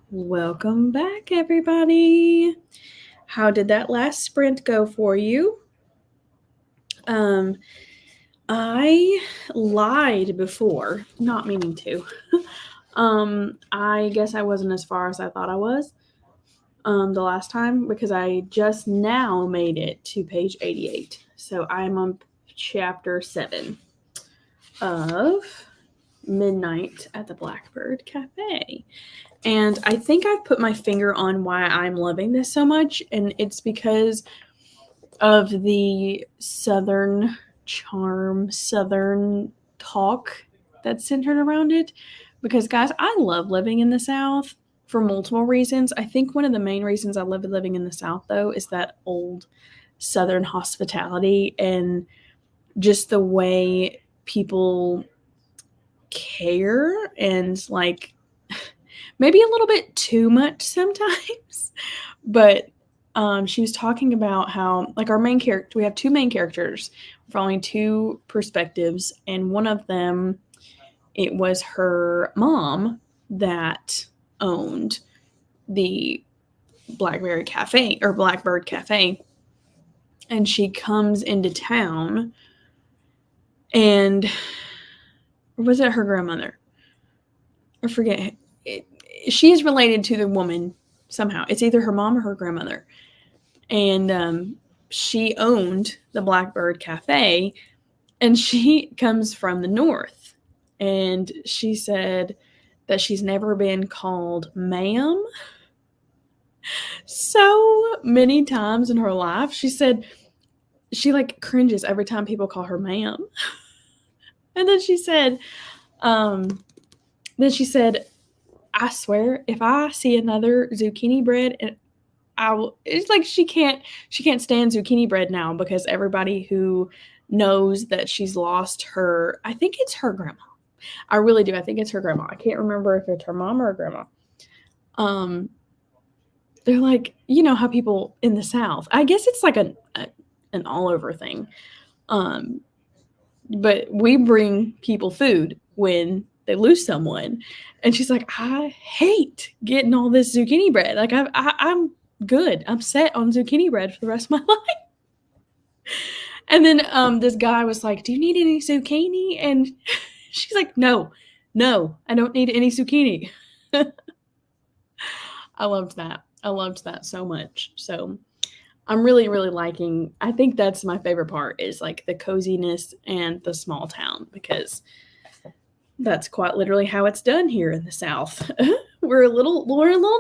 Welcome back, everybody. How did that last sprint go for you? I lied before, not meaning to. I guess I wasn't as far as I thought I was the last time because I just now made it to page 88. So I'm on chapter 7 of Midnight at the Blackbird Cafe. And I think I've put my finger on why I'm loving this so much, and it's because of the Southern charm, Southern talk that's centered around it. Because, guys, I love living in the South for multiple reasons. I think one of the main reasons I love living in the South, though, is that old Southern hospitality and just the way people care and, like, maybe a little bit too much sometimes. But she was talking about how, like, our main character, we have two main characters following two perspectives, and one of them, it was her mom that owned the Blackberry Cafe or Blackbird Cafe, and she comes into town, and was it her grandmother? I forget. She is related to the woman somehow. It's either her mom or her grandmother. And she owned the Blackbird Cafe, and she comes from the north. And she said that she's never been called ma'am so many times in her life. She said she, like, cringes every time people call her ma'am. And then she said, I swear, if I see another zucchini bread, and it's like she can't stand zucchini bread now because everybody who knows that she's lost her, I think it's her grandma. I really do. I think it's her grandma. I can't remember if it's her mom or her grandma. They're like, you know how people in the South, I guess it's like an all over thing. But we bring people food when they lose someone. And she's like, I hate getting all this zucchini bread. Like, I'm good. I'm set on zucchini bread for the rest of my life. And then this guy was like, do you need any zucchini? And she's like, no, I don't need any zucchini. I loved that so much. So I'm really, really liking, I think that's my favorite part, is like the coziness and the small town, because that's quite literally how it's done here in the South. We're a little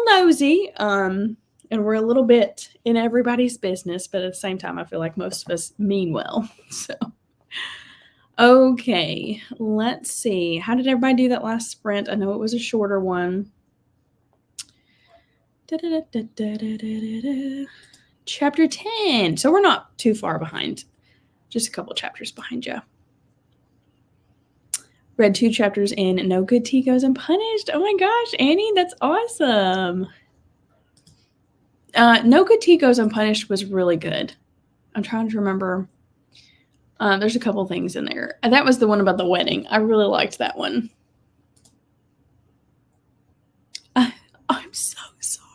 nosy, and we're a little bit in everybody's business, but at the same time, I feel like most of us mean well. So, okay, let's see. How did everybody do that last sprint? I know it was a shorter one. Chapter 10. So we're not too far behind. Just a couple chapters behind you. Read 2 chapters in No Good Tea Goes Unpunished. Oh my gosh, Annie, that's awesome. No Good Tea Goes Unpunished was really good. I'm trying to remember. There's a couple things in there. That was the one about the wedding. I really liked that one. I'm so sorry.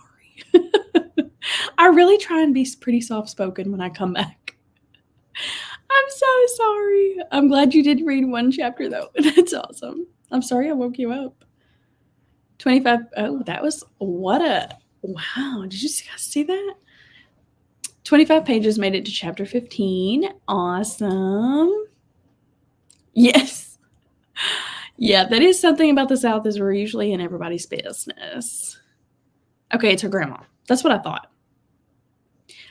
I really try and be pretty soft-spoken when I come back. I'm so sorry. I'm glad you did read one chapter, though. That's awesome. I'm sorry I woke you up. 25. Oh, that was, wow. Did you guys see that? 25 pages made it to chapter 15. Awesome. Yes. Yeah, that is something about the South, is we're usually in everybody's business. Okay, it's her grandma. That's what I thought.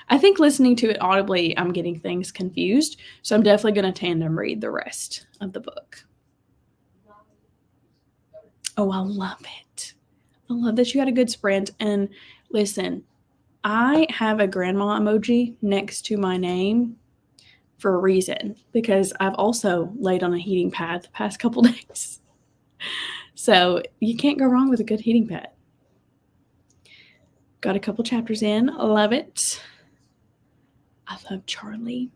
I think listening to it audibly, I'm getting things confused, so I'm definitely going to tandem read the rest of the book. Oh, I love it. I love that you had a good sprint. And listen, I have a grandma emoji next to my name for a reason, because I've also laid on a heating pad the past couple days. So you can't go wrong with a good heating pad. Got a couple chapters in. I love it. I love Charlie.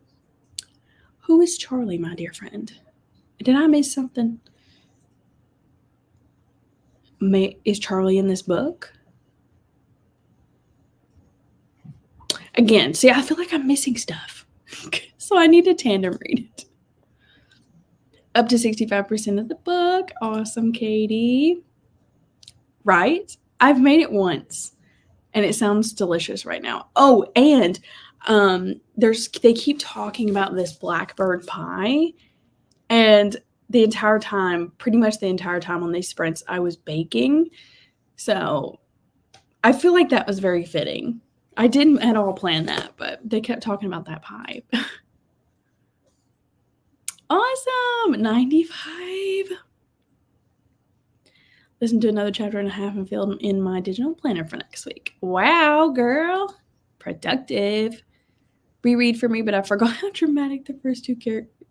Who is Charlie, my dear friend? Did I miss something? is Charlie in this book? Again, see, I feel like I'm missing stuff. So I need to tandem read it. Up to 65% of the book. Awesome, Katie. Right? I've made it once, and it sounds delicious right now. Oh, and they keep talking about this blackbird pie, and pretty much the entire time on these sprints, I was baking. So I feel like that was very fitting. I didn't at all plan that, but they kept talking about that pie. Awesome! 95. Listen to another chapter and a half and fill in my digital planner for next week. Wow, girl. Productive. Reread for me, but I forgot how dramatic the first two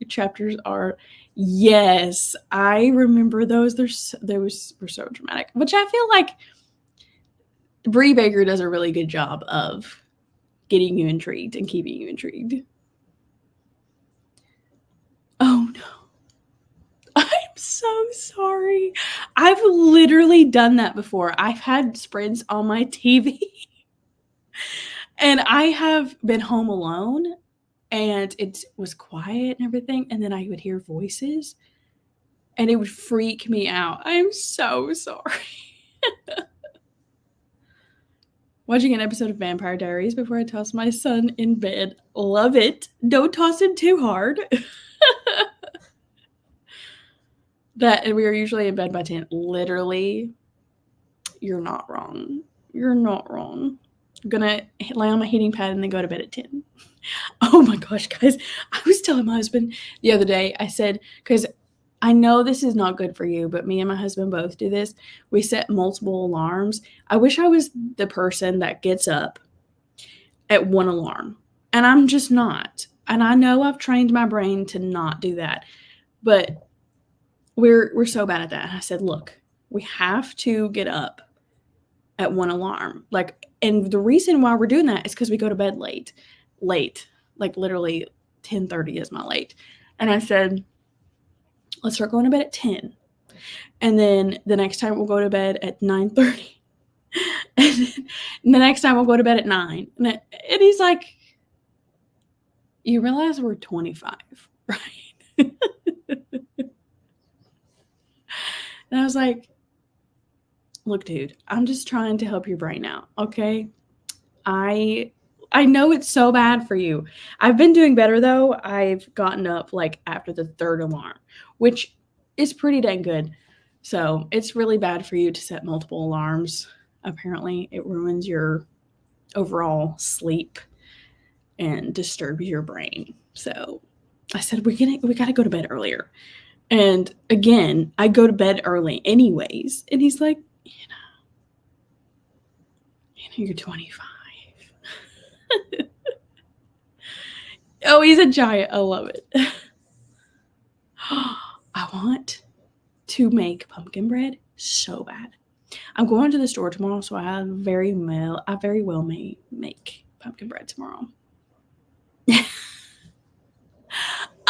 chapters are. Yes, I remember those. Those were so dramatic, which I feel like Bree Baker does a really good job of getting you intrigued and keeping you intrigued. Oh no. I'm so sorry. I've literally done that before. I've had sprints on my TV and I have been home alone and it was quiet and everything. And then I would hear voices and it would freak me out. I'm so sorry. Watching an episode of Vampire Diaries before I toss my son in bed. Love it. Don't toss him too hard. That we are usually in bed by 10. Literally, you're not wrong. You're not wrong. I'm gonna lay on my heating pad and then go to bed at 10. Oh my gosh, guys. I was telling my husband the other day, I said, because I know this is not good for you, but me and my husband both do this. We set multiple alarms. I wish I was the person that gets up at one alarm, and I'm just not. And I know I've trained my brain to not do that, but we're so bad at that. And I said, look, we have to get up at one alarm. And the reason why we're doing that is because we go to bed late, like literally 10:30 is my late. And I said, let's start going to bed at 10. And then the next time we'll go to bed at 9:30. And then the next time we'll go to bed at 9. And he's like, you realize we're 25, right? And I was like, look, dude, I'm just trying to help your brain out, okay? I know it's so bad for you. I've been doing better, though. I've gotten up, after the third alarm, which is pretty dang good. So it's really bad for you to set multiple alarms. Apparently, it ruins your overall sleep and disturbs your brain. So I said, we got to go to bed earlier. And again, I go to bed early anyways. And he's like, you're 25. Oh, he's a giant. I love it. I want to make pumpkin bread so bad. I'm going to the store tomorrow, so I very well may make pumpkin bread tomorrow.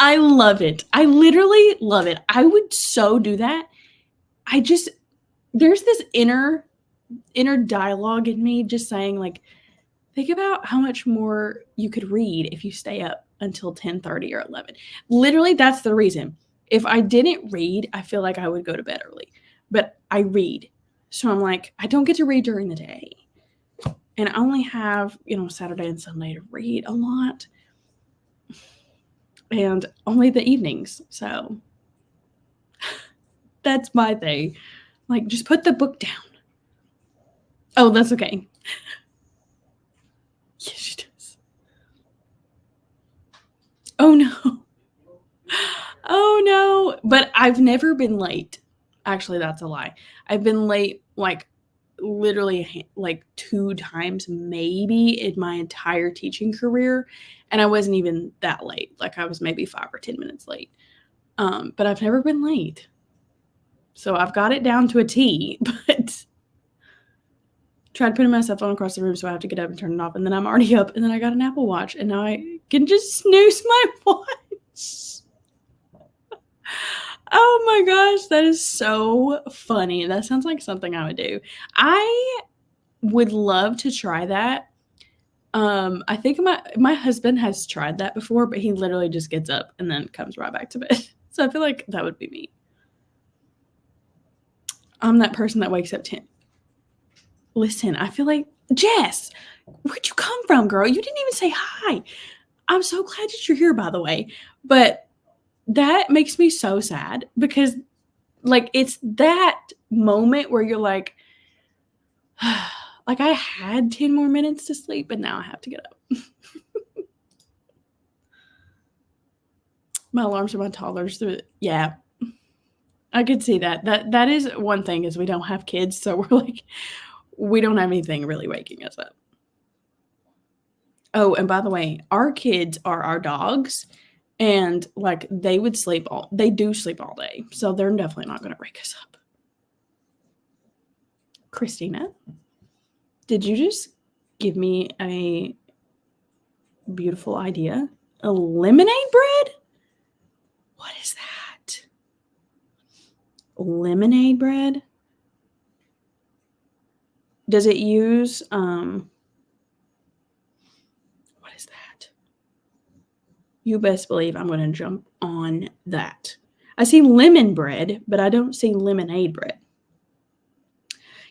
I love it. I literally love it. I would so do that. There's this inner dialogue in me just saying, think about how much more you could read if you stay up until 10:30 or 11. Literally, that's the reason. If I didn't read, I feel like I would go to bed early. But I read. So I'm like, I don't get to read during the day. And I only have, Saturday and Sunday to read a lot. And only the evenings. So that's my thing. Just put the book down. Oh, that's okay. Yes, she does. Oh, no. Oh, no. But I've never been late. Actually, that's a lie. I've been late, literally, 2 times maybe in my entire teaching career. And I wasn't even that late. I was maybe 5 or 10 minutes late. But I've never been late. So I've got it down to a T, but tried putting my cell phone across the room, so I have to get up and turn it off. And then I'm already up, and then I got an Apple Watch, and now I can just snooze my watch. Oh my gosh, that is so funny. That sounds like something I would do. I would love to try that. I think my husband has tried that before, but he literally just gets up and then comes right back to bed. So I feel like that would be me. I'm that person that wakes up 10. Listen, I feel like, Jess, where'd you come from, girl? You didn't even say hi. I'm so glad that you're here, by the way. But that makes me so sad because, like, it's that moment where you're like, like, I had 10 more minutes to sleep, but now I have to get up. My alarms are my toddlers. Yeah, I could see that. That is one thing is we don't have kids, so we're like, we don't have anything really waking us up. Oh, and by the way, our kids are our dogs, and like they do sleep all day, so they're definitely not going to wake us up. Christina, did you just give me a beautiful idea? A lemonade bread? What is that? Lemonade bread? Does it use what is that? You best believe I'm going to jump on that. I see lemon bread, but I don't see lemonade bread.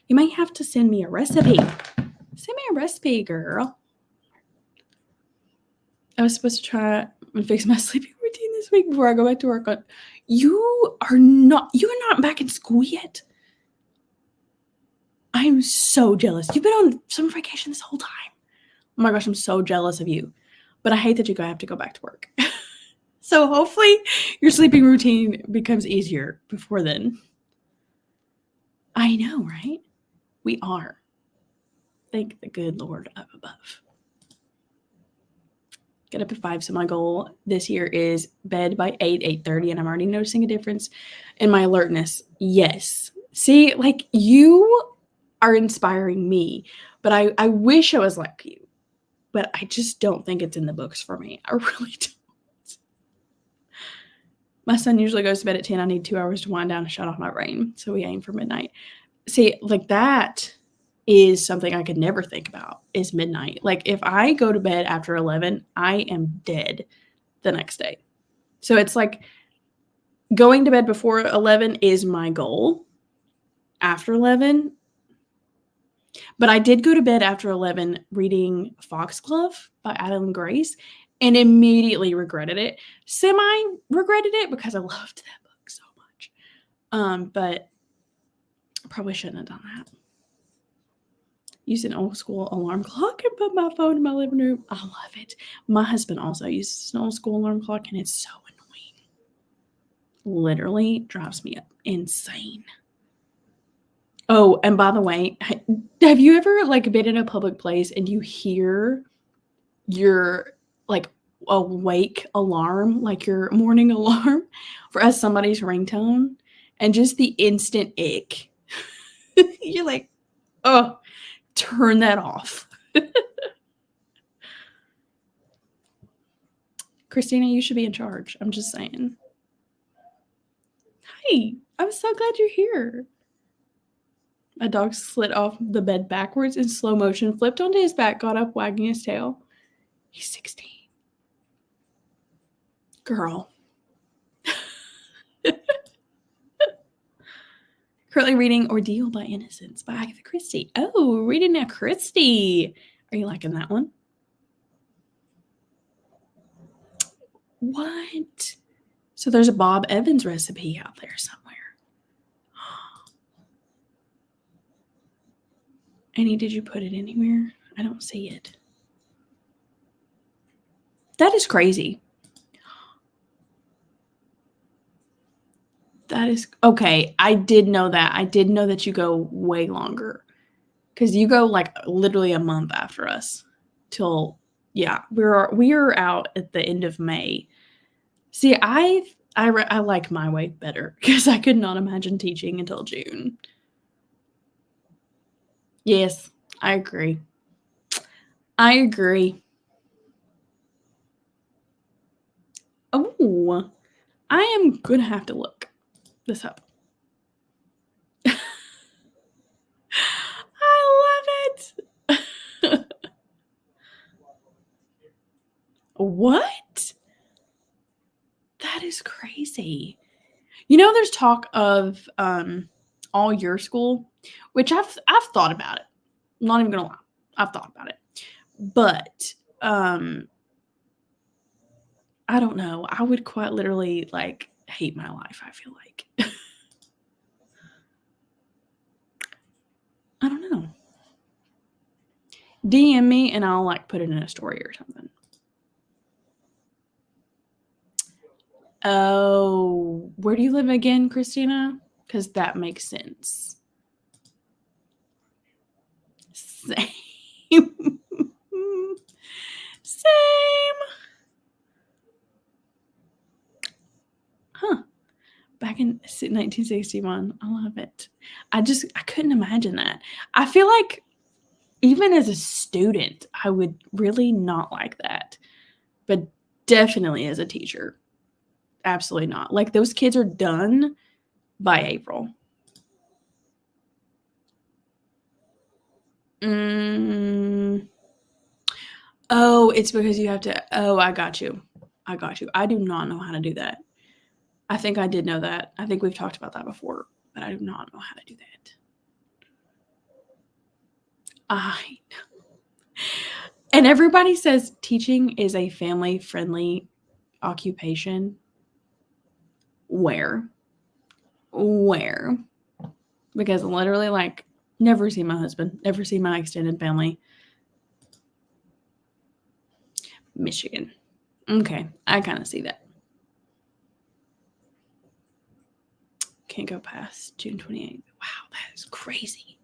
You might have to send me a recipe. Send me a recipe, girl. I was supposed to try and fix my sleeping routine this week before I go back to work. You are not back in school yet. I am so jealous. You've been on summer vacation this whole time. Oh my gosh, I'm so jealous of you. But I hate that you have to go back to work. So hopefully your sleeping routine becomes easier before then. I know, right? We are. Thank the good Lord up above. Get up at 5. So my goal this year is bed by 8:30, and I'm already noticing a difference in my alertness. Yes. See, like you are inspiring me, but I wish I was like you, but I just don't think it's in the books for me. I really don't. My son usually goes to bed at 10. I need 2 hours to wind down and shut off my brain. So we aim for midnight. See, like that is something I could never think about is midnight. Like if I go to bed after 11, I am dead the next day. So it's like going to bed before 11 is my goal. After 11, but I did go to bed after 11 reading Foxglove by Adeline Grace and immediately regretted it. Semi-regretted it because I loved that book so much. But I probably shouldn't have done that. Use an old school alarm clock and put my phone in my living room. I love it. My husband also uses an old school alarm clock and it's so annoying. Literally drives me insane. Oh, and by the way, have you ever like been in a public place and you hear your like awake alarm, like your morning alarm as somebody's ringtone, and just the instant ick? You're like, oh, turn that off. Christina, you should be in charge. I'm just saying. Hi, I'm so glad you're here. My dog slid off the bed backwards in slow motion, flipped onto his back, got up, wagging his tail. He's 16. Girl. Currently reading Ordeal by Innocence by Agatha Christie. Oh, reading a Christie. Are you liking that one? What? So there's a Bob Evans recipe out there somewhere. Annie, did you put it anywhere? I don't see it. That is crazy. That is okay. I did know that. I did know that you go way longer because you go like literally a month after us till we are out at the end of May. See, I like my way better because I could not imagine teaching until June. Yes, I agree. I agree. Oh, I am gonna have to look. this up. I love it. What? That is crazy. There's talk of all year school, which I've thought about it. I'm not even gonna lie. I've thought about it. But I don't know. I would quite literally hate my life, I feel like. I don't know. DM me and I'll put it in a story or something. Oh, where do you live again, Christina? Because that makes sense. Same. Same. Huh. Back in 1961. I love it. I couldn't imagine that. I feel like even as a student, I would really not like that. But definitely as a teacher. Absolutely not. Those kids are done by April. Oh, it's because you have to. Oh, I got you. I do not know how to do that. I think I did know that. I think we've talked about that before, but I do not know how to do that. I know. And everybody says teaching is a family-friendly occupation. Where? Because literally, never see my husband, never see my extended family. Michigan. Okay, I kind of see that. Can't go past June 28th. Wow, that is crazy.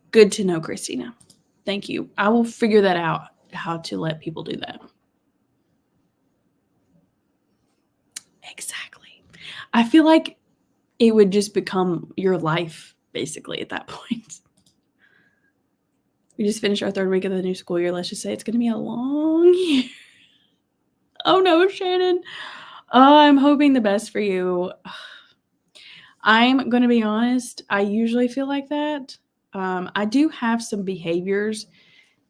Good to know, Christina. Thank you. I will figure that out, how to let people do that. Exactly. I feel like it would just become your life, basically, at that point. We just finished our 3rd week of the new school year. Let's just say it's going to be a long year. Oh, no, Shannon. I'm hoping the best for you. I'm going to be honest. I usually feel like that. I do have some behaviors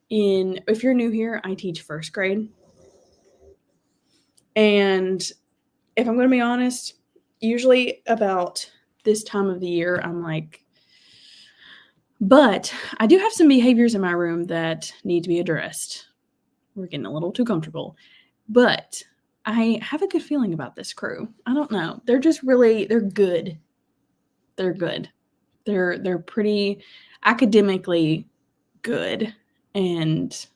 if you're new here, I teach 1st grade. And if I'm going to be honest, usually about this time of the year, I'm like, but I do have some behaviors in my room that need to be addressed. We're getting a little too comfortable, but I have a good feeling about this crew. I don't know. They're good. They're good. They're pretty academically good and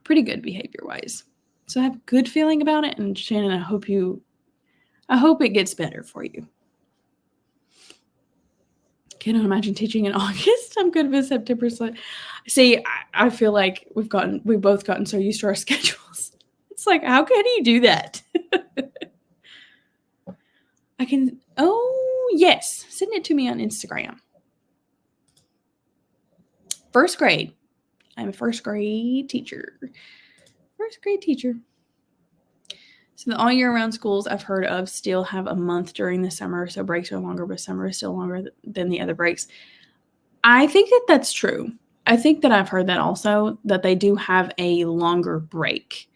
pretty good behavior-wise. So I have a good feeling about it. And Shannon, I hope it gets better for you. Can't imagine teaching in August. I'm good with September. See, I feel like we've both gotten so used to our schedules. It's like, how can you do that? Yes, send it to me on Instagram. 1st grade. I'm a 1st grade teacher. 1st grade teacher. So the all year round schools I've heard of still have a month during the summer, so breaks are longer, but summer is still longer than the other breaks. I think that that's true. I think that I've heard that also, that they do have a longer break.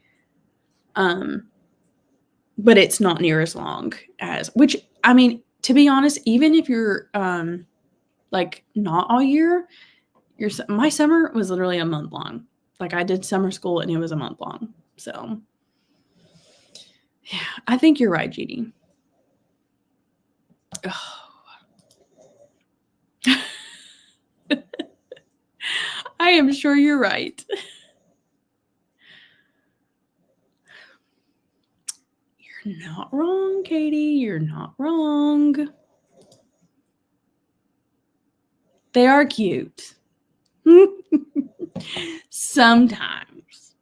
But it's not near as long as, which, I mean, to be honest, even if you're not all year, my summer was literally a month long. I did summer school and it was a month long. So yeah, I think you're right, Jeannie. Oh. I am sure you're right. You're not wrong, Katie. You're not wrong. They are cute. Sometimes.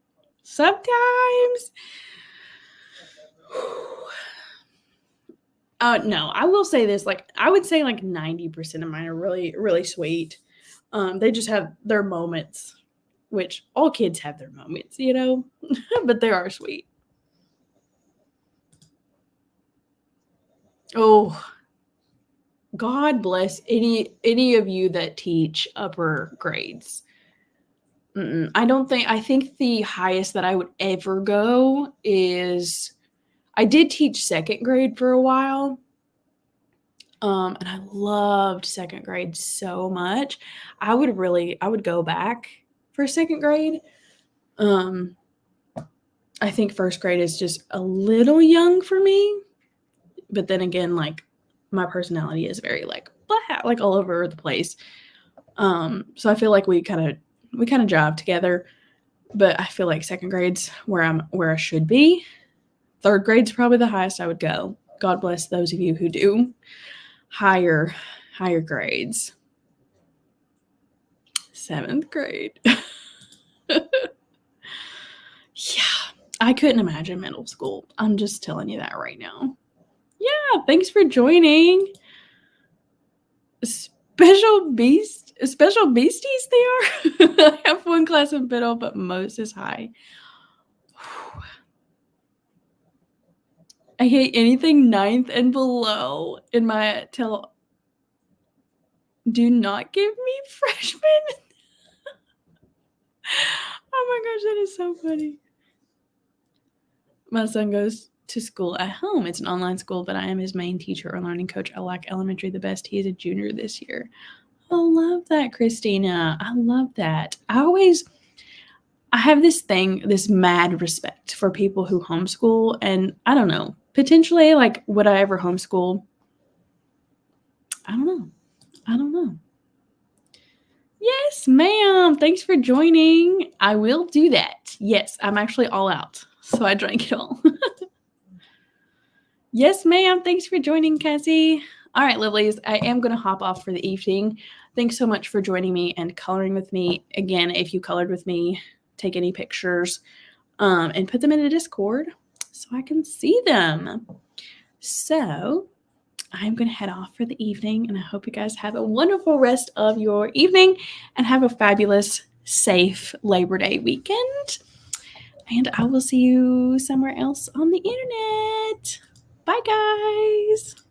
No, I will say this. I would say 90% of mine are really, really sweet. They just have their moments, which all kids have their moments, but they are sweet. Oh, God bless any of you that teach upper grades. I think the highest that I would ever go is, I did teach second grade for a while. And I loved second grade so much. I would go back for second grade. I think first grade is just a little young for me. But then again, like, my personality is very like blah, like all over the place. So I feel like we kind of jive together. But I feel like second grade's where I should be. Third grade's probably the highest I would go. God bless those of you who do higher grades. Seventh grade. Yeah, I couldn't imagine middle school. I'm just telling you that right now. Yeah, thanks for joining. Special beasties they are. I have one class in middle, but most is high. I hate anything ninth and below in my do not give me freshmen. Oh my gosh, that is so funny. My son goes to school at home. It's an online school, but I am his main teacher or learning coach. I like elementary the best. He is a junior this year. I love that, Christina. I love that. I have this mad respect for people who homeschool, and I don't know, potentially, like, would I ever homeschool? I don't know. Yes, ma'am. Thanks for joining. I will do that. Yes, I'm actually all out, so I drank it all. Yes, ma'am. Thanks for joining, Cassie. All right, lovelies, I am going to hop off for the evening. Thanks so much for joining me and coloring with me. Again, if you colored with me, take any pictures and put them in a Discord so I can see them. So I'm going to head off for the evening, and I hope you guys have a wonderful rest of your evening and have a fabulous, safe Labor Day weekend. And I will see you somewhere else on the internet. Bye, guys.